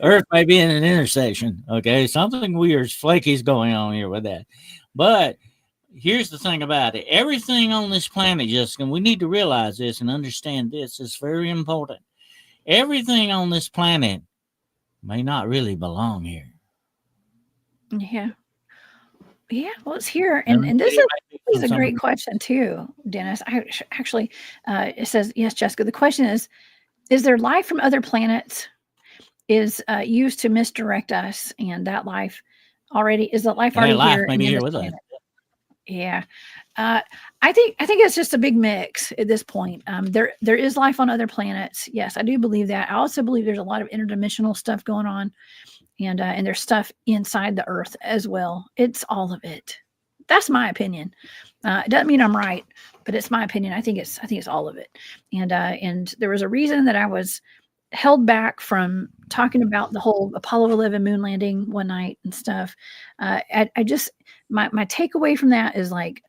Earth may be in an intersection. Okay. Something weird, flaky is going on here with that. But here's the thing about it, everything on this planet, Jessica, we need to realize this and understand this. It's very important. Everything on this planet may not really belong here. Yeah. Yeah, well, it's here, and this Everything is may be this is from a great somewhere. question too, Dennis. Actually, it says yes, Jessica. The question is there life from other planets? Is used to misdirect us, and that life already is that life And that already life here may and be in here this with us. planet? Yeah, uh, I think it's just a big mix at this point. There is life on other planets. Yes, I do believe that. I also believe there's a lot of interdimensional stuff going on, and there's stuff inside the Earth as well. It's all of it. That's my opinion. It doesn't mean I'm right, but it's my opinion. I think it's all of it. And there was a reason that I was held back from talking about the whole Apollo 11 moon landing one night and stuff. I just my takeaway from that is like,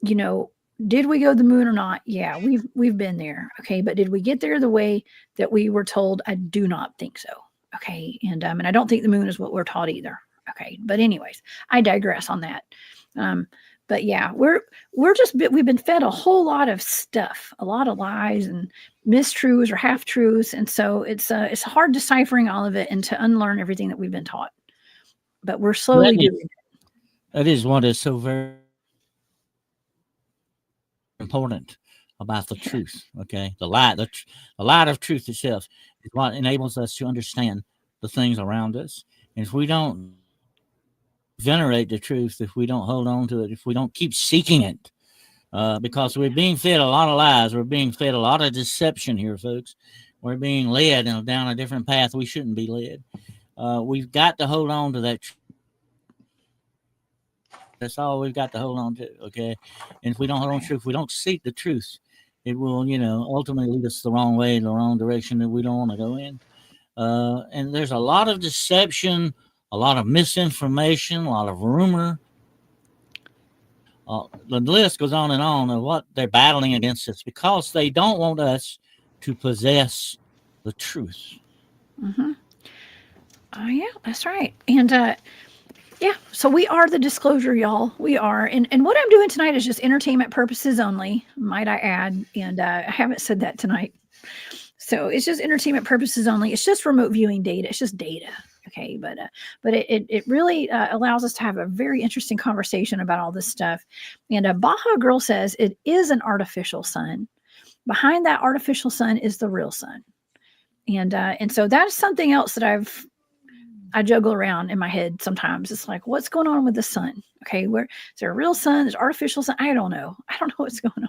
you know, did we go to the moon or not? Yeah, we've been there. Okay, but did we get there the way that we were told? I do not think so. Okay, and I don't think the moon is what we're taught either. Okay, but anyways, I digress on that. Um, but yeah, we've been fed a whole lot of stuff, a lot of lies and mistruths or half truths, and so it's hard deciphering all of it and to unlearn everything that we've been taught. But we're That slowly is, doing it. that is what is so very important about the Yeah, truth. Okay. The light of truth itself is what enables us to understand the things around us. And if we don't venerate the truth, if we don't hold on to it, if we don't keep seeking it, because we're being fed a lot of lies, we're being fed a lot of deception here, folks. We're being led down a different path we shouldn't be led. We've got to hold on to that. That's all we've got to hold on to. Okay. And if we don't hold on to right. truth, if we don't seek the truth, it will, ultimately lead us the wrong way, the wrong direction that we don't want to go in. And there's a lot of deception, a lot of misinformation, a lot of rumor. The list goes on of what they're battling against us because they don't want us to possess the truth. Hmm. Oh yeah, that's right. And yeah, so we are the disclosure, y'all. We are, and what I'm doing tonight is just entertainment purposes only, might I add. And I haven't said that tonight, so it's just entertainment purposes only. It's just remote viewing data. It's just data. Okay, but it really allows us to have a very interesting conversation about all this stuff. And Baja Girl says it is an artificial sun. Behind that artificial sun is the real sun. And so that's something else that I juggle around in my head sometimes. It's like, what's going on with the sun? Okay, where is there a real sun? There's artificial sun. I don't know. I don't know what's going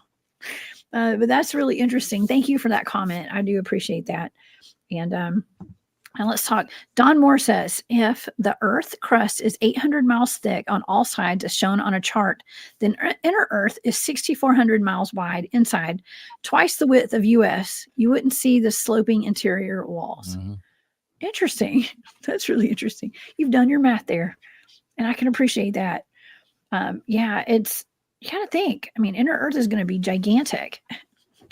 on. But that's really interesting. Thank you for that comment. I do appreciate that. And let's talk. Don Moore says, if the Earth crust is 800 miles thick on all sides, as shown on a chart, then inner Earth is 6,400 miles wide inside, twice the width of US. You wouldn't see the sloping interior walls. Mm-hmm. Interesting. That's really interesting. You've done your math there, and I can appreciate that. Yeah, you got to think. I mean, inner Earth is going to be gigantic.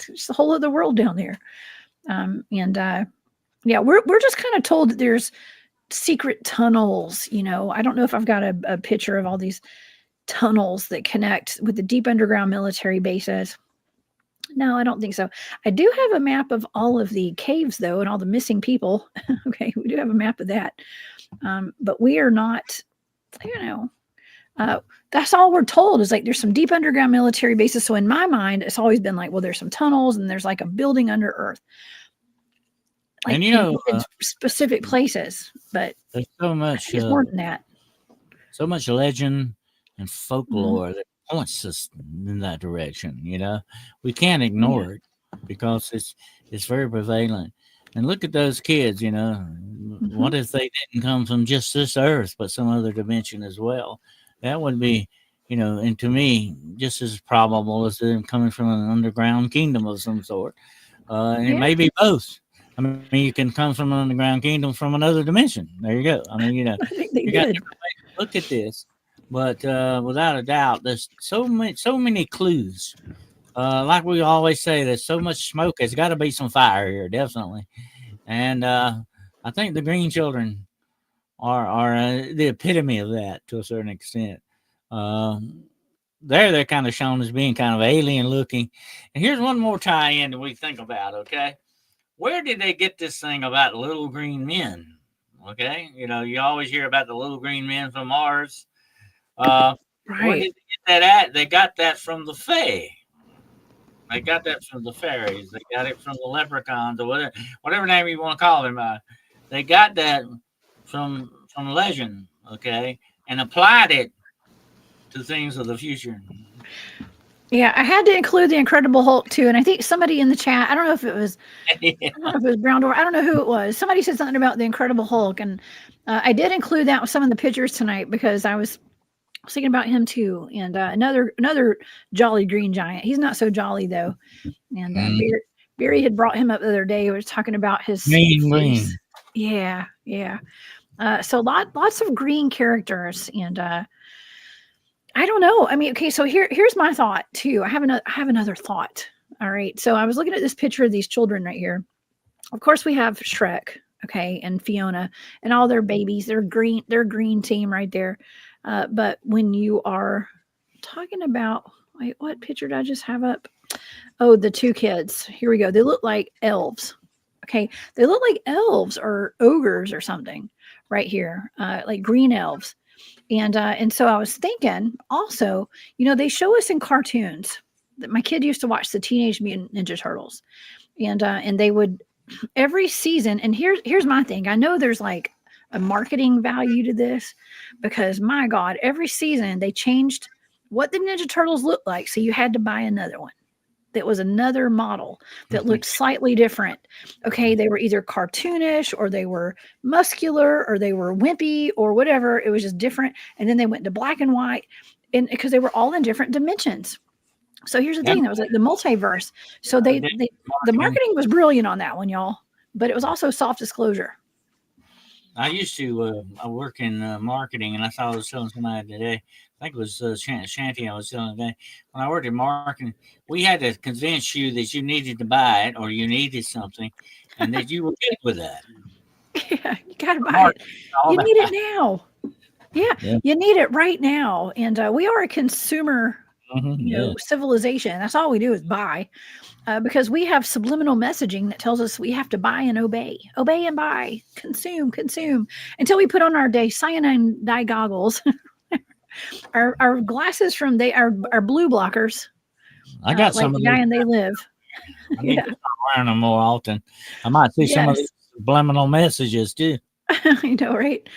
It's the whole other world down there. And yeah, we're just kind of told that there's secret tunnels. I don't know if I've got a picture of all these tunnels that connect with the deep underground military bases. No, I don't think so. I do have a map of all of the caves, though, and all the missing people. Okay, we do have a map of that. But we are not, you know, that's all we're told is like there's some deep underground military bases. So in my mind, it's always been like, well, there's some tunnels and there's like a building under Earth, like And in specific places. But there's so I much, think it's more than that. so much legend and Mhm. folklore that points us in that direction. We can't Oh, yeah. ignore it because it's very prevalent. And look at those kids. Mhm. What if they didn't come from just this earth, but some other dimension as well? That would be, and to me, just as probable as them coming from an underground kingdom of some sort. And it Yeah. may be both. I mean, you can come from an underground kingdom from another dimension. There you go. I mean, I think they you got did. different ways to look at this, but without a doubt, there's so many clues. Like we always say, there's so much smoke. There's got to be some fire here, definitely. And I think the green children are the epitome of that to a certain extent. Um, they're kind of shown as being kind of alien looking. And here's one more tie-in that we think about. Okay, where did they get this thing about little green men? Okay, you always hear about the little green men from Mars. Where Right. did they get that at? They got that from the Fae. They got that from the fairies. They got it from the leprechauns or whatever name you want to call them. They got that from legend, okay, and applied it to things of the future. Yeah, I had to include the Incredible Hulk too, and I think somebody in the chat, I don't know if it was, Yeah. I don't know if it was Brown Door, I don't know who it was. Somebody said something about the Incredible Hulk, and I did include that with some of the pictures tonight because I was thinking about him too. And another jolly green giant. He's not so jolly though. And Barry had brought him up the other day. He was talking about his Green, face. green. Yeah, yeah. So lots of green characters, and I don't know. I mean, okay, so here's my thought too. I have another thought. All right. So I was looking at this picture of these children right here. Of course, we have Shrek, okay, and Fiona, and all their babies. They're green team right there. But when you are talking about, wait, what picture did I just have up? Oh, the two kids. Here we go. They look like elves. Okay, they look like elves or ogres or something right here, like green elves. And so I was thinking also, they show us in cartoons that my kid used to watch the Teenage Mutant Ninja Turtles, and they would every season. And here's my thing. I know there's like a marketing value to this because my God, every season they changed what the Ninja Turtles looked like, so you had to buy another one that was another model that looked slightly different. Okay, they were either cartoonish or they were muscular or they were wimpy or whatever. It was just different. And then they went to black and white, and because they were all in different dimensions. So here's the Yep. thing, that was like the multiverse. So the marketing was brilliant on that one, y'all, but it was also soft disclosure. I used to work in marketing, and I was telling somebody today. I think it was Shanty. I was telling today when I worked in marketing, we had to convince you that you needed to buy it or you needed something, and that you were good with that. Yeah, you got to buy it. Marketing, all You that. need it now. Yeah, Yeah. you need it right now. And we are a consumer, Yeah. civilization. That's all we do is buy, because we have subliminal messaging that tells us we have to buy and obey and buy, consume until we put on our day cyanide dye goggles, our glasses from our blue blockers, I got like some the of guy those. in They Live. I need Yeah. to start wearing them more often. I might see some of Yes. these subliminal messages too. I know, right?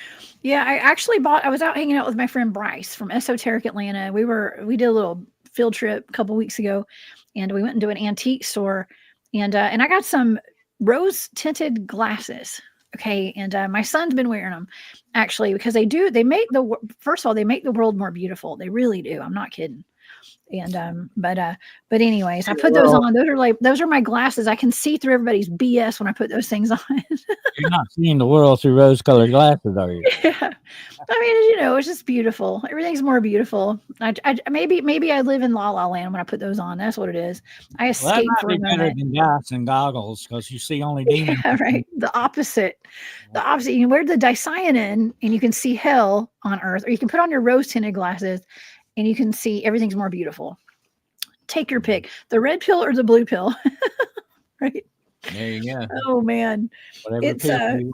Yeah, I was out hanging out with my friend Bryce from Esoteric Atlanta. We did a little field trip a couple weeks ago, and we went into an antique store, and I got some rose tinted glasses. Okay, and my son's been wearing them actually because first of all, they make the world more beautiful. They really do. I'm not kidding. But anyways, I put those Well, on. Those are my glasses. I can see through everybody's BS when I put those things on. you're not seeing the world through rose-colored glasses, are you? Yeah. I mean, it's just beautiful. Everything's more beautiful. Maybe I live in La La Land when I put those on. That's what it is. I Well, that escape might for a be better moment. than dice and goggles because you see only demons. Yeah, right. The opposite. The opposite. You can wear the dicyanin and you can see hell on Earth, or you can put on your rose tinted glasses and you can see everything's more beautiful. Take your pick, the red pill or the blue pill. Right. There you go. Oh man. Whatever It's pill you.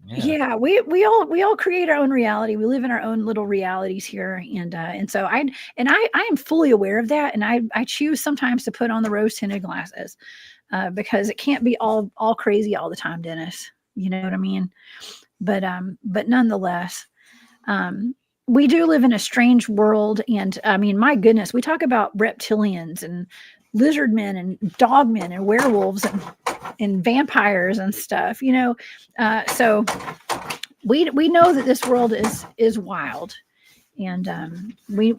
Yeah. Yeah, we all create our own reality. We live in our own little realities here, and so I am fully aware of that, and I choose sometimes to put on the rose tinted glasses, because it can't be all crazy all the time, Dennis. You know what I mean? But nonetheless, we do live in a strange world, and I mean, my goodness, we talk about reptilians and lizard men and dog men and werewolves and vampires and stuff, so we know that this world is wild, and we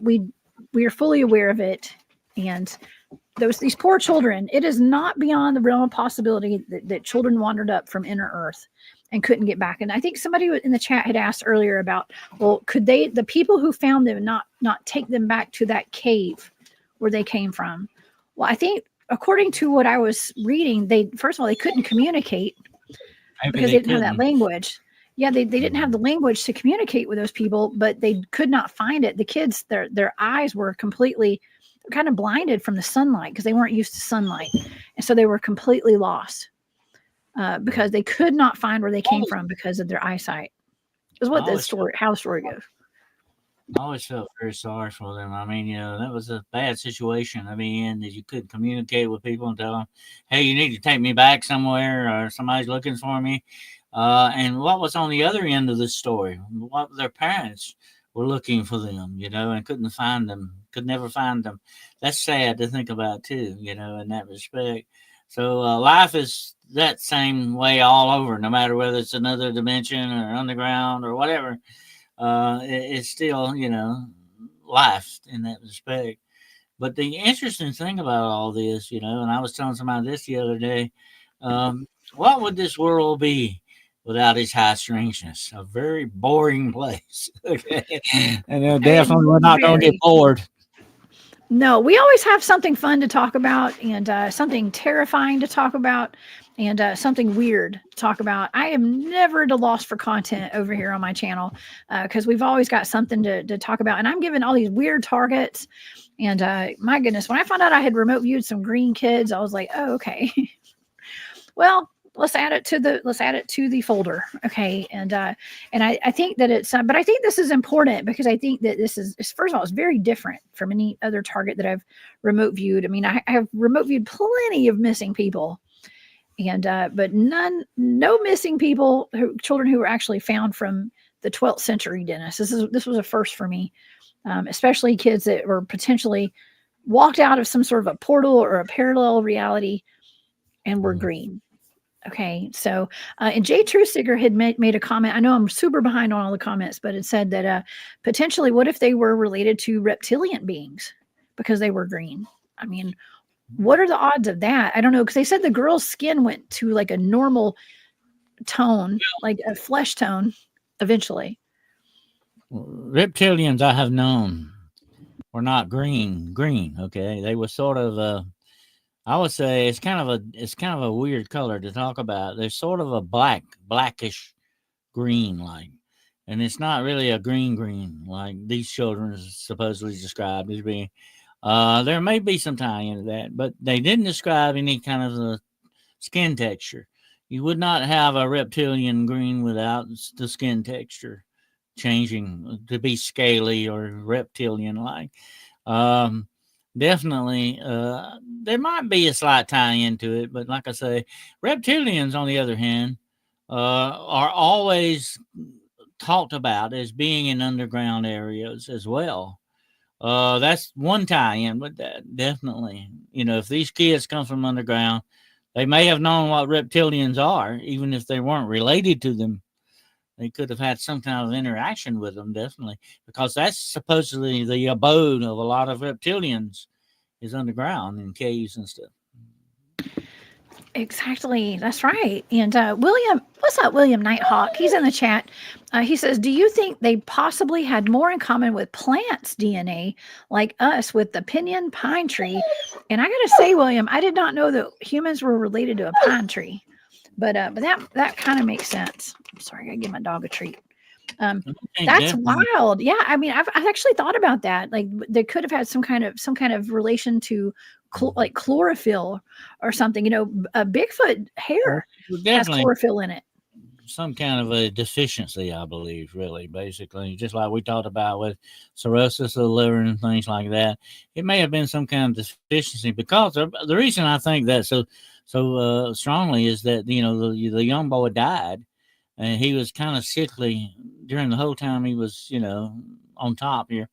are fully aware of it, And these poor children, it is not beyond the realm of possibility that children wandered up from inner earth and couldn't get back. And I think somebody in the chat had asked earlier about, well, could the people who found them not take them back to that cave where they came from? Well, I think according to what I was reading, first of all, they couldn't communicate because they didn't have that language. Yeah, they didn't have the language to communicate with those people, but they could not find it. The kids, their eyes were completely kind of blinded from the sunlight because they weren't used to sunlight. And so they were completely lost because they could not find where they came from because of their eyesight. Is what how the story goes. I always felt very sorry for them. I mean, that was a bad situation. I mean, that you couldn't communicate with people and tell them, hey, you need to take me back somewhere or somebody's looking for me. And what was on the other end of the story? What their parents were looking for them, and couldn't find them, could never find them. That's sad to think about too, in that respect. So life is that same way all over, no matter whether it's another dimension or underground or whatever. It's still, life in that respect. But the interesting thing about all this, and I was telling somebody this the other day, what would this world be without its high strangeness? A very boring place. Okay. And definitely we're not going to get bored. No, we always have something fun to talk about and something terrifying to talk about and something weird to talk about. I am never at a loss for content over here on my channel because we've always got something to talk about. And I'm given all these weird targets. And my goodness, when I found out I had remote viewed some green kids, I was like, oh, okay. Well, let's add it to the folder. Okay. And I think that it's, but I think this is important because I think that this is, first of all, it's very different from any other target that I've remote viewed. I mean, I have remote viewed plenty of missing people and, but no missing people, children who were actually found from the 12th century, Dennis. This was a first for me, especially kids that were potentially walked out of some sort of a portal or a parallel reality and were green. Okay, so and Jay Truesticker had made a comment. I know I'm super behind on all the comments, but it said that potentially, what if they were related to reptilian beings because they were green? I mean, what are the odds of that? I don't know, because they said the girl's skin went to like a normal tone, like a flesh tone, eventually. Reptilians I have known were not green. Okay, they were sort of I would say it's kind of a weird color to talk about. They're sort of a blackish green, like, and it's not really a green like these children supposedly described as being. There may be some tie into that, but they didn't describe any kind of skin texture. You would not have a reptilian green without the skin texture changing to be scaly or reptilian like. Definitely, there might be a slight tie into it, but like I say, reptilians, on the other hand, are always talked about as being in underground areas as well. That's one tie-in with that, definitely. If these kids come from underground, they may have known what reptilians are, even if they weren't related to them. They could have had some kind of interaction with them, definitely, because that's supposedly the abode of a lot of reptilians is underground in caves and stuff. Exactly. That's right. And William, what's up, William Nighthawk? He's in the chat. He says, do you think they possibly had more in common with plants' DNA like us with the pinyon pine tree? And I got to say, William, I did not know that humans were related to a pine tree. But that kind of makes sense. I'm sorry, I gotta give my dog a treat. That's wild. Yeah, I mean, I've actually thought about that. Like, they could have had some kind of relation to like chlorophyll or something. A Bigfoot hair has chlorophyll in it. Some kind of a deficiency, I believe, really, basically, just like we talked about with cirrhosis of the liver and things like that. It may have been some kind of deficiency because the reason I think that so strongly is that the young boy died and he was kind of sickly during the whole time he was on top here.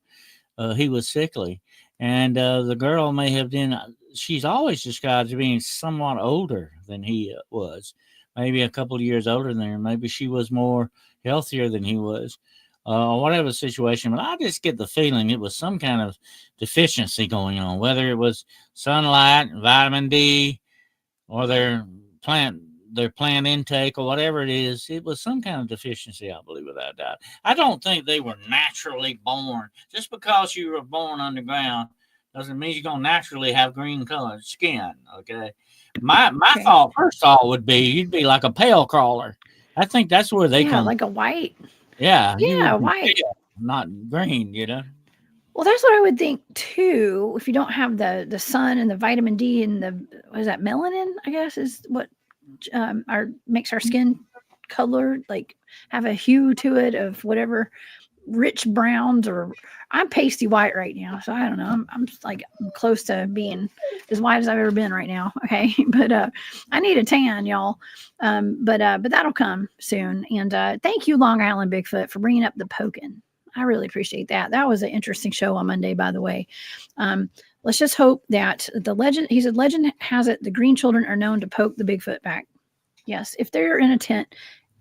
He was sickly, and the girl may have been. She's always described as being somewhat older than he was. Maybe a couple of years older than her. Maybe she was more healthier than he was. whatever the situation. But I just get the feeling it was some kind of deficiency going on, whether it was sunlight, vitamin D, or their plant intake or whatever it is. It was some kind of deficiency, I believe, without doubt. I don't think they were naturally born. Just because you were born underground doesn't mean you're gonna naturally have green colored skin. Okay. My Okay. thought, first thought would be you'd be like a pale crawler. I think that's where they Yeah, come. like a white. Yeah, you Yeah, would be white. pale, not green, you know. Well, that's what I would think too. If you don't have the sun and the vitamin D and the what is that melanin? I guess is what makes our skin color like have a hue to it of whatever rich browns or I'm pasty white right now, so I don't know. I'm like close to being as white as I've ever been right now. Okay, but I need a tan, y'all. But that'll come soon. And thank you, Long Island Bigfoot, for bringing up the poking. I really appreciate that. That was an interesting show on Monday, by the way. Let's just hope that the legend. He said, legend has it the green children are known to poke the Bigfoot back. Yes, if they're in a tent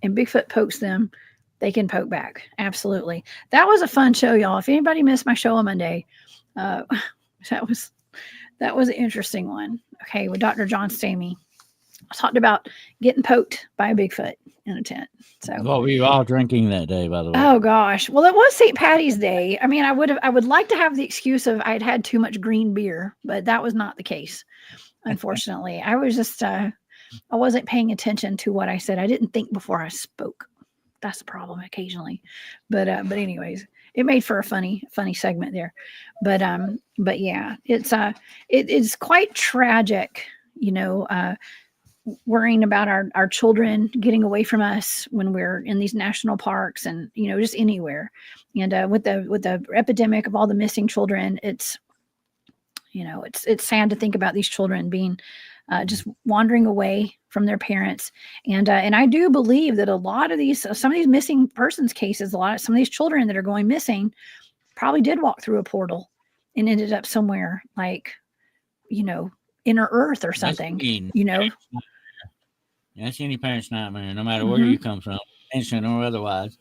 and Bigfoot pokes them, they can poke back. Absolutely. That was a fun show, y'all. If anybody missed my show on Monday, that was an interesting one. Okay, with Dr. John Stamey. I talked about getting poked by a Bigfoot in a tent. So What were you all drinking that day, by the way? oh gosh. Well, it was St. Patty's Day. I mean, I would like to have the excuse of I'd had too much green beer, but that was not the case. Unfortunately. I was just I wasn't paying attention to what I said. I didn't think before I spoke. That's the problem occasionally. But anyways, it made for a funny segment there. But yeah, it's quite tragic, you know, worrying about our children getting away from us when we're in these national parks and, you know, just anywhere. And with the epidemic of all the missing children, it's, you know, it's sad to think about these children being just wandering away from their parents. And I do believe that some of these missing persons cases, some of these children that are going missing probably did walk through a portal and ended up somewhere like, you know, inner earth or something, you know. That's any parent's nightmare, no matter where you come from, ancient or otherwise.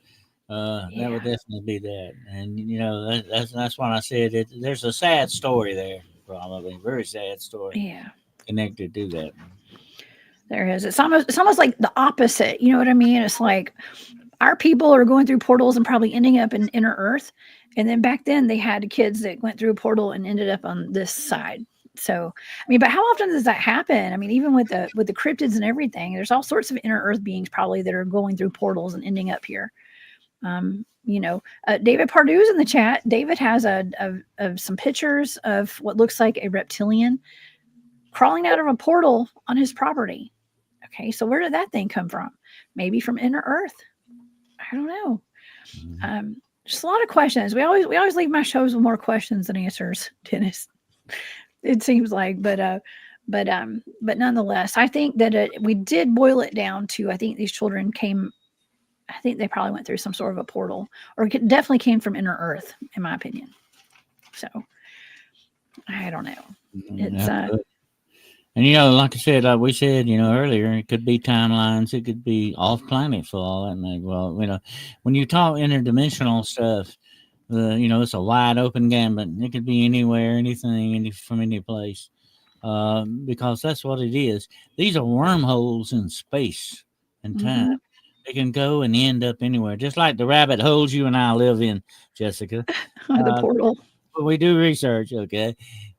That would definitely be that. And you know, that's why I said there's a sad story there, probably very sad story connected to that. There is. It's almost like the opposite. You know what I mean? It's like our people are going through portals and probably ending up in inner earth. And then back then they had kids that went through a portal and ended up on this side. So, I mean, but how often does that happen? I mean, even with the cryptids and everything, there's all sorts of inner earth beings probably that are going through portals and ending up here. You know, David Pardue's in the chat. David has some pictures of what looks like a reptilian crawling out of a portal on his property. Okay, so where did that thing come from? Maybe from inner earth. I don't know. Just a lot of questions. We always leave my shows with more questions than answers, Dennis. It seems like, but nonetheless, I think that we did boil it down to. I think these children came. I think they probably went through some sort of a portal, or definitely came from inner earth, in my opinion. So I don't know. It's and you know, like I said, like we said, you know, earlier, it could be timelines, it could be off planet for all that matter. Well, you know, when you talk interdimensional stuff, you know, it's a wide open gambit. It could be anywhere, anything, from any place, because that's what it is. These are wormholes in space and time. They can go and end up anywhere, just like the rabbit holes you and I live in, Jessica. The portal. We do research, okay?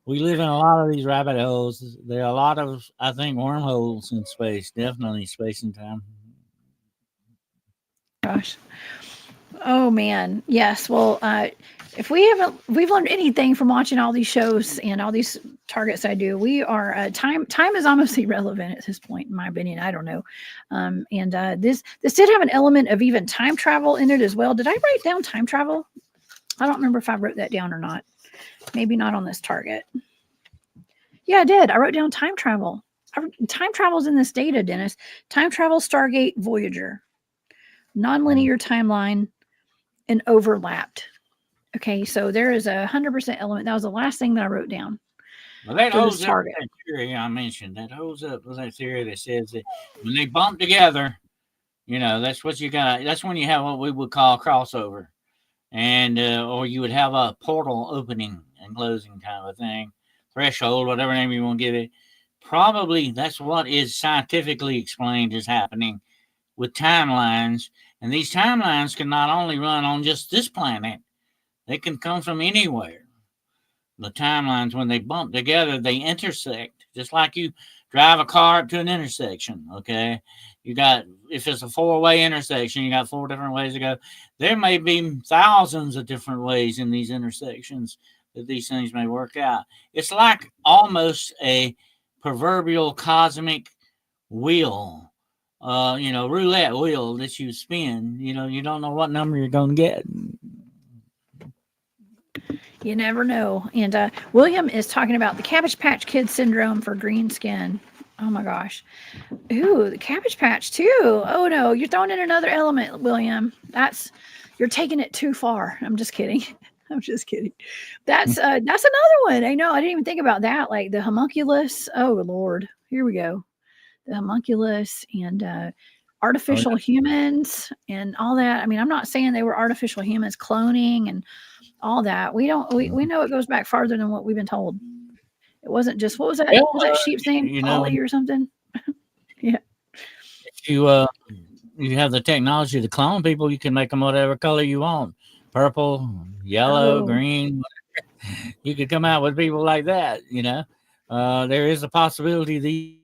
We live in a lot of these rabbit holes. There are a lot of, I think, wormholes in space, definitely space and time. Gosh. Oh man. Yes. Well, if we've learned anything from watching all these shows and all these targets I do, we are time is almost irrelevant at this point, in my opinion. I don't know. And this did have an element of even time travel in it as well. Did I write down time travel? I don't remember if I wrote that down or not. Maybe not on this target. Yeah, I did. I wrote down time travel. Time travel's in this data, Dennis. Time travel, Stargate, Voyager, nonlinear timeline, and overlapped. Okay, so there is 100% element. That was the last thing that I wrote down. Well, that holds up that theory I mentioned. That holds up with that theory that says that when they bump together, you know, that's what you got. That's when you have what we would call crossover. and or you would have a portal opening and closing kind of a thing, threshold, whatever name you want to give it. Probably that's what is scientifically explained is happening with timelines. And these timelines can not only run on just this planet, they can come from anywhere. The timelines, when they bump together, they intersect, just like you drive a car up to an intersection. Okay, you got, if it's a four-way intersection, you got four different ways to go. There may be thousands of different ways in these intersections that these things may work out. It's like almost a proverbial cosmic wheel, roulette wheel that you spin. You don't know what number you're going to get. You never know. And William is talking about the Cabbage Patch Kid syndrome for green skin. Oh my gosh. Ooh, the Cabbage Patch too. Oh no, you're throwing in another element, William. You're taking it too far. I'm just kidding. I'm just kidding. That's another one. I know. I didn't even think about that. Like the homunculus. Oh Lord. Here we go. The homunculus and artificial humans and all that. I mean, I'm not saying they were artificial humans, cloning and all that. We know it goes back farther than what we've been told. It wasn't just, what was that? Was that sheep's name? Polly or something? Yeah. If you have the technology to clone people, you can make them whatever color you want. Purple, yellow, green. You could come out with people like that, There is a possibility these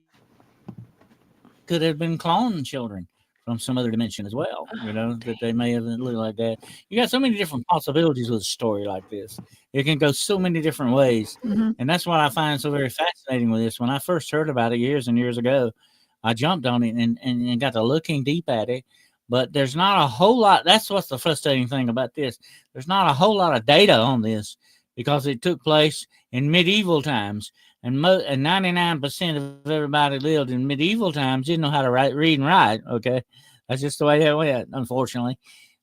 could have been cloned children from some other dimension as well, that they may have looked like that. You got so many different possibilities with a story like this. It can go so many different ways. Mm-hmm. And that's what I find so very fascinating with this. When I first heard about it years and years ago, I jumped on it and got to looking deep at it. But there's not a whole lot. That's what's the frustrating thing about this. There's not a whole lot of data on this because it took place in medieval times. And 99% of everybody lived in medieval times didn't know how to read and write. Okay, that's just the way that went, unfortunately.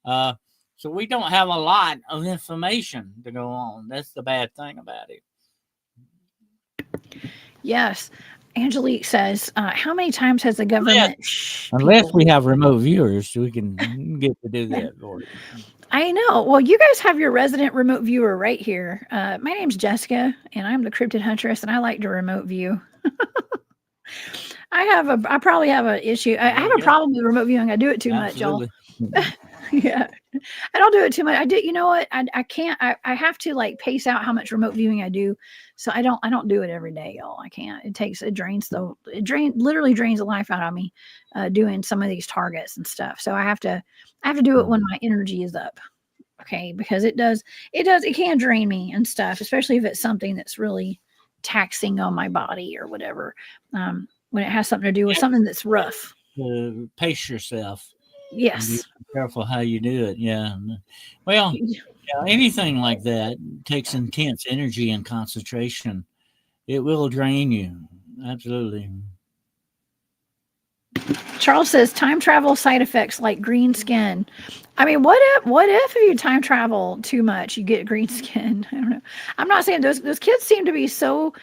So we don't have a lot of information to go on. That's the bad thing about it. Yes. Angelique says, how many times has the government... Unless we have remote viewers, we can get to do that for you. I know. Well, you guys have your resident remote viewer right here. My name's Jessica, and I'm the Cryptid Huntress, and I like to remote view. I probably have an issue. I have a problem with remote viewing. I do it too much, y'all. Yeah. I don't do it too much. I did, you know what? I can't, I have to like pace out how much remote viewing I do. So I don't do it every day, y'all. I can't. Literally drains the life out of me, doing some of these targets and stuff. So I have to do it when my energy is up. Okay. Because it can drain me and stuff, especially if it's something that's really taxing on my body or whatever. When it has something to do with something that's rough. Pace yourself. Yes. Be careful how you do it. Yeah. Well, anything like that takes intense energy and concentration. It will drain you. Absolutely. Charles says time travel side effects like green skin. I mean, what if you time travel too much, you get green skin? I don't know. I'm not saying those kids seem to be so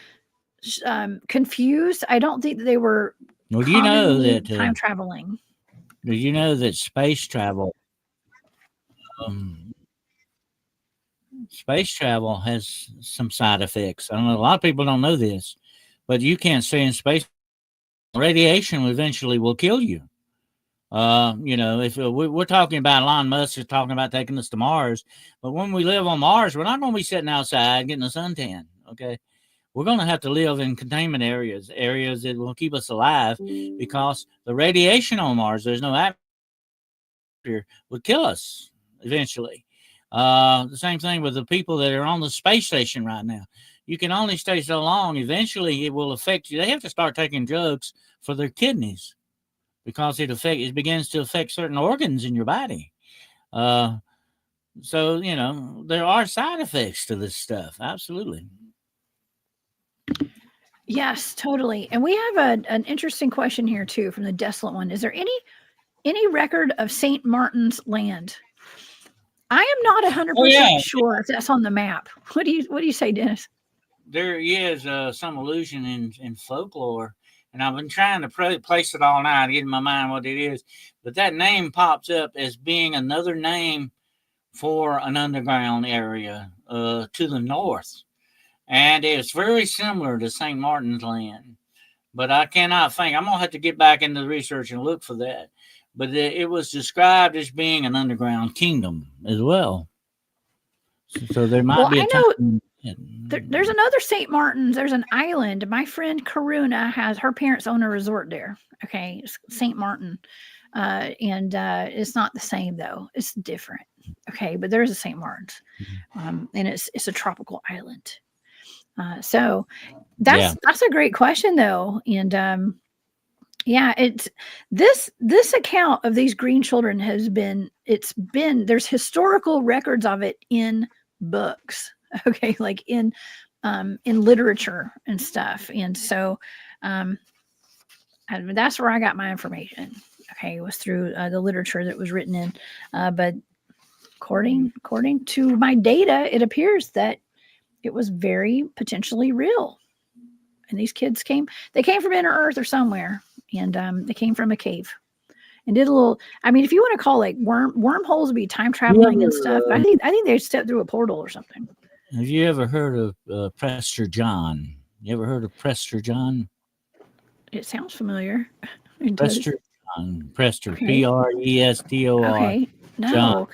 confused. I don't think that they were time traveling. Do you know that space travel has some side effects? I don't know. A lot of people don't know this, but you can't stay in space. Radiation eventually will kill you. If we're talking about Elon Musk is talking about taking us to Mars, but when we live on Mars, we're not going to be sitting outside getting a suntan. Okay. We're going to have to live in containment areas that will keep us alive because the radiation on Mars, there's no atmosphere, would kill us eventually. The same thing with the people that are on the space station right now. You can only stay so long. Eventually, it will affect you. They have to start taking drugs for their kidneys because it begins to affect certain organs in your body. So, there are side effects to this stuff. Absolutely. Yes, totally. And we have an interesting question here too from the Desolate One. Is there any record of St. Martin's Land? I am not 100% sure if that's on the map. What do you say, Dennis? There is some allusion in folklore, and I've been trying to place it all night, get in my mind what it is. But that name pops up as being another name for an underground area to the north. And it's very similar to St. Martin's Land. But I cannot think. I'm going to have to get back into the research and look for that. But it was described as being an underground kingdom as well. So there might Well, be a I know time. there's another St. Martin's. There's an island. My friend Karuna her parents own a resort there. Okay, it's St. Martin. And it's not the same though. It's different. Okay, but there's a St. Martin's, and it's a tropical island. So that's a great question though, and yeah, it's this account of these green children has been there's historical records of it in books. Okay, like in literature and stuff, and so that's where I got my information. Okay, it was through the literature that was written in, but according to my data, it appears that it was very potentially real. And these kids came from inner earth or somewhere, and they came from a cave and did a little. I mean, if you want to call like wormholes, be time traveling and stuff. I think they stepped through a portal or something. Have you ever heard of Prester John? You ever heard of Prester John? It sounds familiar. Prester John. Prestor. Okay. Prestor. Okay. No. John.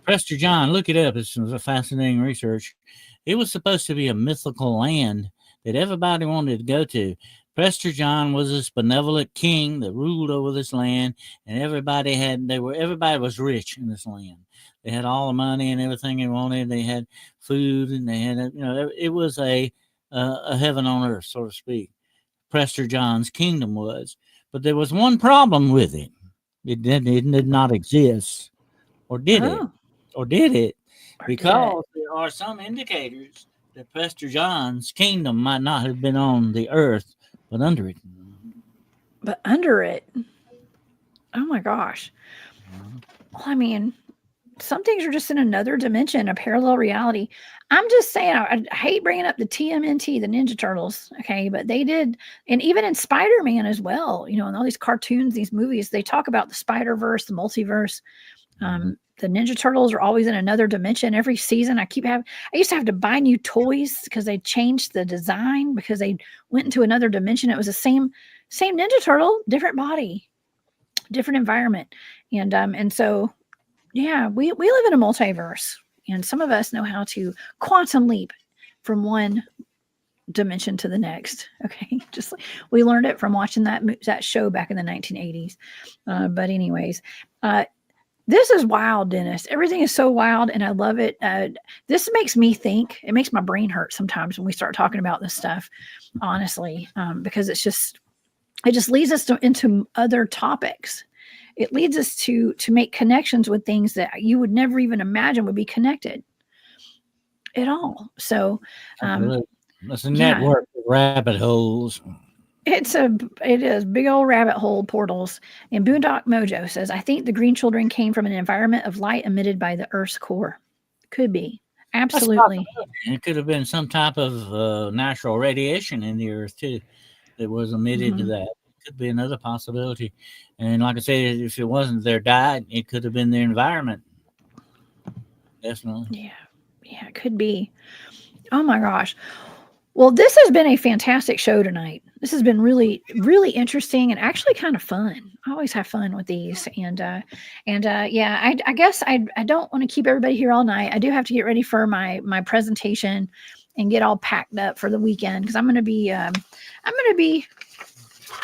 Prester John. Look it up. It's a fascinating research. It was supposed to be a mythical land that everybody wanted to go to. Prester John was this benevolent king that ruled over this land, and everybody was rich in this land. They had all the money and everything they wanted. They had food, and they had, it was a heaven on earth, so to speak. Prester John's kingdom was, but there was one problem with it. It did not exist, or did it? Or did it? Because there are some indicators that Prester John's kingdom might not have been on the earth, but under it. But under it? Oh my gosh. Well, I mean, some things are just in another dimension, a parallel reality. I'm just saying, I hate bringing up the TMNT, the Ninja Turtles, okay, but they did, and even in Spider-Man as well, in all these cartoons, these movies, they talk about the Spider-Verse, the multiverse. The Ninja Turtles are always in another dimension. Every season, I used to have to buy new toys because they changed the design because they went into another dimension. It was the same Ninja Turtle, different body, different environment, and so yeah, we live in a multiverse, and some of us know how to quantum leap from one dimension to the next. Okay, just like we learned it from watching that show back in the 1980s. But anyways, this is wild, Dennis. Everything is so wild, and I love it. This makes me think. It makes my brain hurt sometimes when we start talking about this stuff, honestly, because it just leads us into other topics. It leads us to make connections with things that you would never even imagine would be connected at all. So it's a network of rabbit holes. It is big old rabbit hole portals. And Boondock Mojo says, I think the green children came from an environment of light emitted by the Earth's core. Could be. Absolutely. It could have been some type of natural radiation in the Earth too that was emitted to that. It could be another possibility. And like I said, if it wasn't their diet, it could have been their environment. Definitely. Yeah, it could be. Oh my gosh. Well, this has been a fantastic show tonight. This has been really, really interesting and actually kind of fun. I always have fun with these. And yeah, I guess I don't want to keep everybody here all night. I do have to get ready for my presentation and get all packed up for the weekend because I'm going to be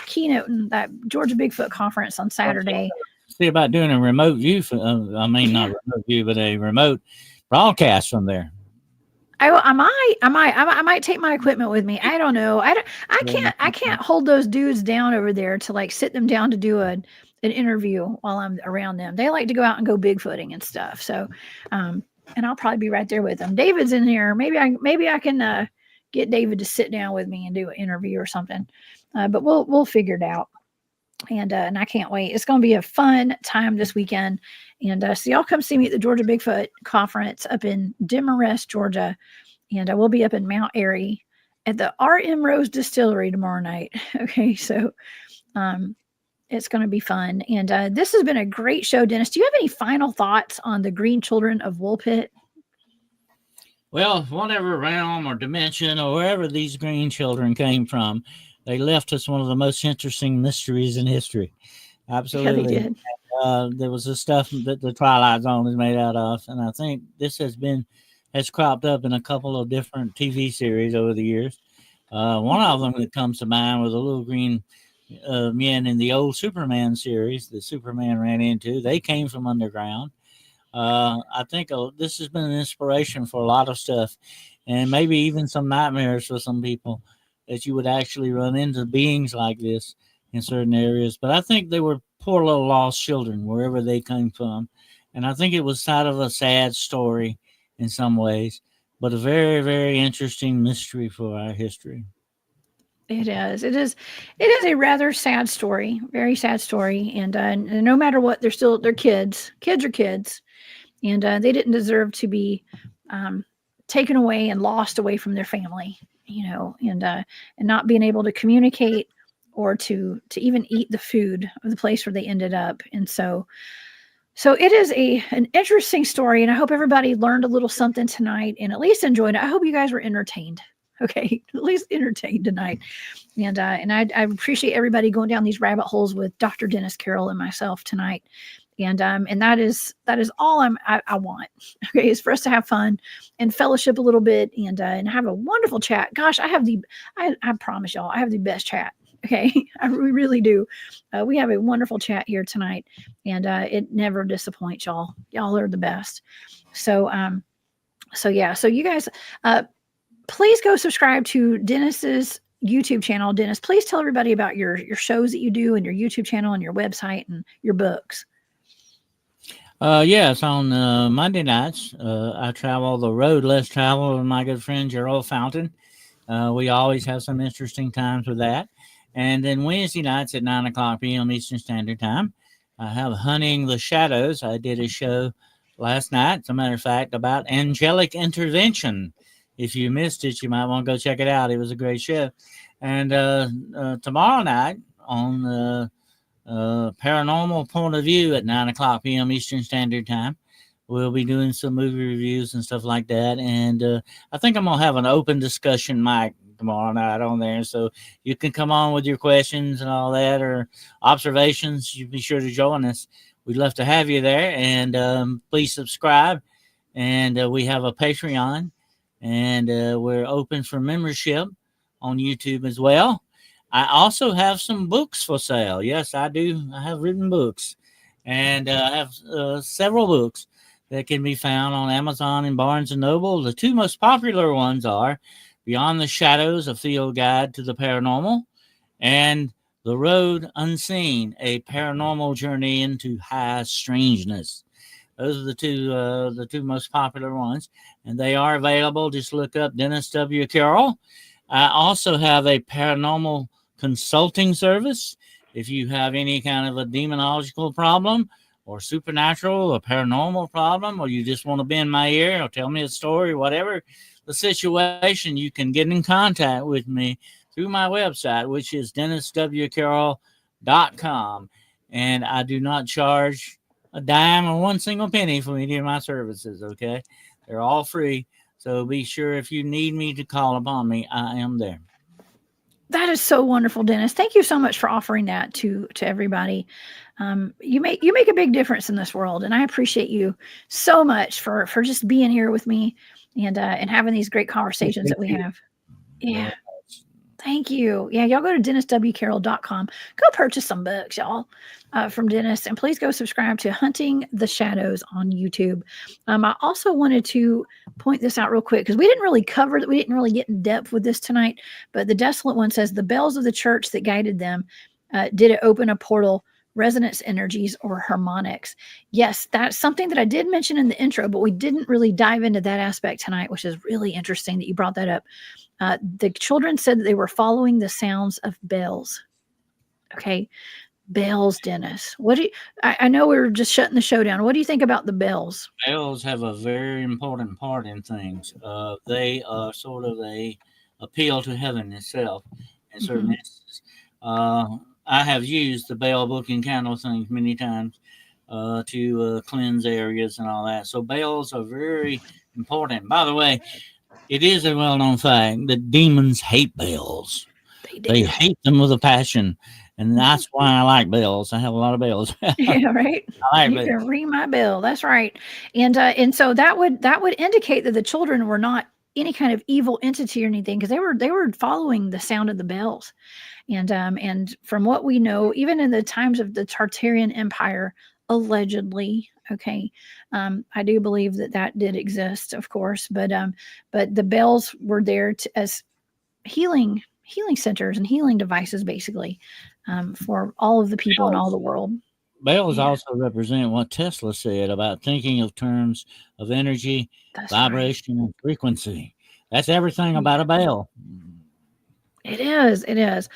keynoting that Georgia Bigfoot conference on Saturday. See about doing a remote view not remote view, but a remote broadcast from there. I might take my equipment with me. I don't know. I can't hold those dudes down over there to like sit them down to do an interview while I'm around them. They like to go out and go Bigfooting and stuff. So, and I'll probably be right there with them. David's in here. Maybe I can get David to sit down with me and do an interview or something. But we'll figure it out. And I can't wait. It's going to be a fun time this weekend. And so y'all come see me at the Georgia Bigfoot Conference up in Demarest, Georgia. And I will be up in Mount Airy at the RM Rose Distillery tomorrow night. Okay, so It's going to be fun. And this has been a great show, Dennis. Do you have any final thoughts on the green children of Woolpit? Well, whatever realm or dimension or wherever these green children came from, they left us one of the most interesting mysteries in history. Yeah, they Absolutely. did. There was the stuff that the Twilight Zone is made out of, and I think this has cropped up in a couple of different TV series over the years. One of them that comes to mind was a little green men in the old Superman series that Superman ran into. They came from underground. I think this has been an inspiration for a lot of stuff, and maybe even some nightmares for some people that you would actually run into beings like this in certain areas. But I think they were poor little lost children wherever they came from, and I think it was sort of a sad story in some ways, but a very, very interesting mystery for our history. It is. It is. It is a rather sad story. Very sad story. And no matter what, they're kids. Kids are kids, and they didn't deserve to be um, taken away and lost away from their family. And not being able to communicate or to even eat the food of the place where they ended up. And so it is an interesting story, and I hope everybody learned a little something tonight and at least enjoyed it. I hope you guys were entertained. Okay, at least entertained tonight. And I appreciate everybody going down these rabbit holes with Dr. Dennis Carroll and myself tonight. And that is all I want. Okay, is for us to have fun and fellowship a little bit and have a wonderful chat. Gosh, I promise y'all, I have the best chat. Okay, we really do. We have a wonderful chat here tonight, and it never disappoints y'all. Y'all are the best. So yeah. So you guys, please go subscribe to Dennis's YouTube channel. Dennis, please tell everybody about your shows that you do and your YouTube channel and your website and your books. Yes, on Monday nights, I travel the road less traveled with my good friend Gerald Fountain. We always have some interesting times with that. And then Wednesday nights at 9 o'clock p.m. Eastern Standard Time, I have Hunting the Shadows. I did a show last night, as a matter of fact, about angelic intervention. If you missed it, you might want to go check it out. It was a great show. And tomorrow night on Paranormal Point of View at 9 o'clock p.m. Eastern Standard Time, we'll be doing some movie reviews and stuff like that. And I think I'm going to have an open discussion mic tomorrow night on there. So you can come on with your questions and all that or observations. You be sure to join us. We'd love to have you there. And please subscribe. And we have a Patreon. And we're open for membership on YouTube as well. I also have some books for sale. Yes, I do. I have written books. And I have several books that can be found on Amazon and Barnes & Noble. The two most popular ones are Beyond the Shadows, a field guide to the paranormal, and The Road Unseen, a paranormal journey into high strangeness. Those are the two most popular ones, and they are available. Just look up Dennis W. Carroll. I also have a paranormal consulting service. If you have any kind of a demonological problem or supernatural or paranormal problem, or you just want to bend my ear or tell me a story, whatever the situation, you can get in contact with me through my website, which is denniswcarroll.com. And I do not charge a dime or one single penny for any of my services, okay? They're all free. So be sure if you need me to call upon me, I am there. That is so wonderful, Dennis. Thank you so much for offering that to everybody. You make a big difference in this world, and I appreciate you so much for just being here with me and having these great conversations that we have. Yeah. Thank you. Yeah, y'all go to denniswcarroll.com. Go purchase some books, y'all, from Dennis. And please go subscribe to Hunting the Shadows on YouTube. I also wanted to point this out real quick because we didn't really cover that. We didn't really get in depth with this tonight. But the Desolate One says the bells of the church that guided them, did it open a portal, resonance energies, or harmonics? Yes, that's something that I did mention in the intro, but we didn't really dive into that aspect tonight, which is really interesting that you brought that up. The children said that they were following the sounds of bells. Okay. Bells, Dennis. What do you, I know we were just shutting the show down. What do you think about the bells? Bells have a very important part in things. They are sort of a appeal to heaven itself in certain instances. I have used the bell book and candle things many times to cleanse areas and all that. So bells are very important. By the way, it is a well-known fact that demons hate bells. They They do. hate them with a passion, and that's why I like bells. I have a lot of bells. I Yeah, right. like You bells. can ring my bell. That's right. And so that would indicate that the children were not any kind of evil entity or anything, because they were following the sound of the bells. And from what we know, even in the times of the Tartarian Empire, allegedly, okay, I do believe that that did exist, of course, but the bells were there as healing centers and healing devices, basically, for all of the people in all the Bells, world. bells Yeah, also represent what Tesla said about thinking of terms of energy, that's right. vibration, and frequency. That's everything Yeah, about a bell. it is. It is.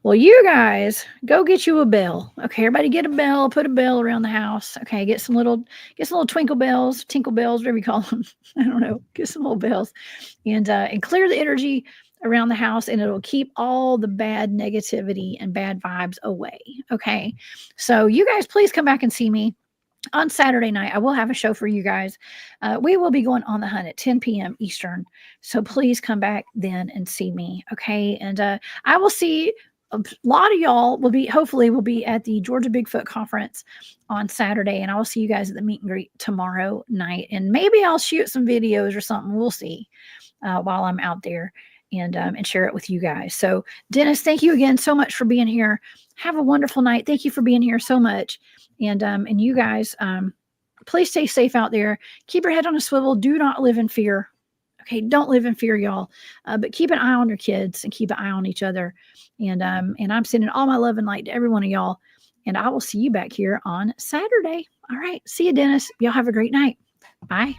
Well, you guys go get you a bell. Okay, everybody get a bell, put a bell around the house. Okay, get some little twinkle bells, tinkle bells, whatever you call them. I don't know. Get some little bells, and clear the energy around the house, and it'll keep all the bad negativity and bad vibes away. Okay, so you guys please come back and see me on Saturday night. I will have a show for you guys. We will be going on the hunt at 10 p.m. Eastern. So please come back then and see me. Okay. And I will see a lot of y'all hopefully will be at the Georgia Bigfoot Conference on Saturday. And I will see you guys at the meet and greet tomorrow night. And maybe I'll shoot some videos or something. We'll see while I'm out there and share it with you guys. So, Dennis, thank you again so much for being here. Have a wonderful night. Thank you for being here so much. And you guys, please stay safe out there. Keep your head on a swivel. Do not live in fear. Okay, don't live in fear, y'all. But keep an eye on your kids and keep an eye on each other. And I'm sending all my love and light to every one of y'all. And I will see you back here on Saturday. All right. See you, Dennis. Y'all have a great night. Bye.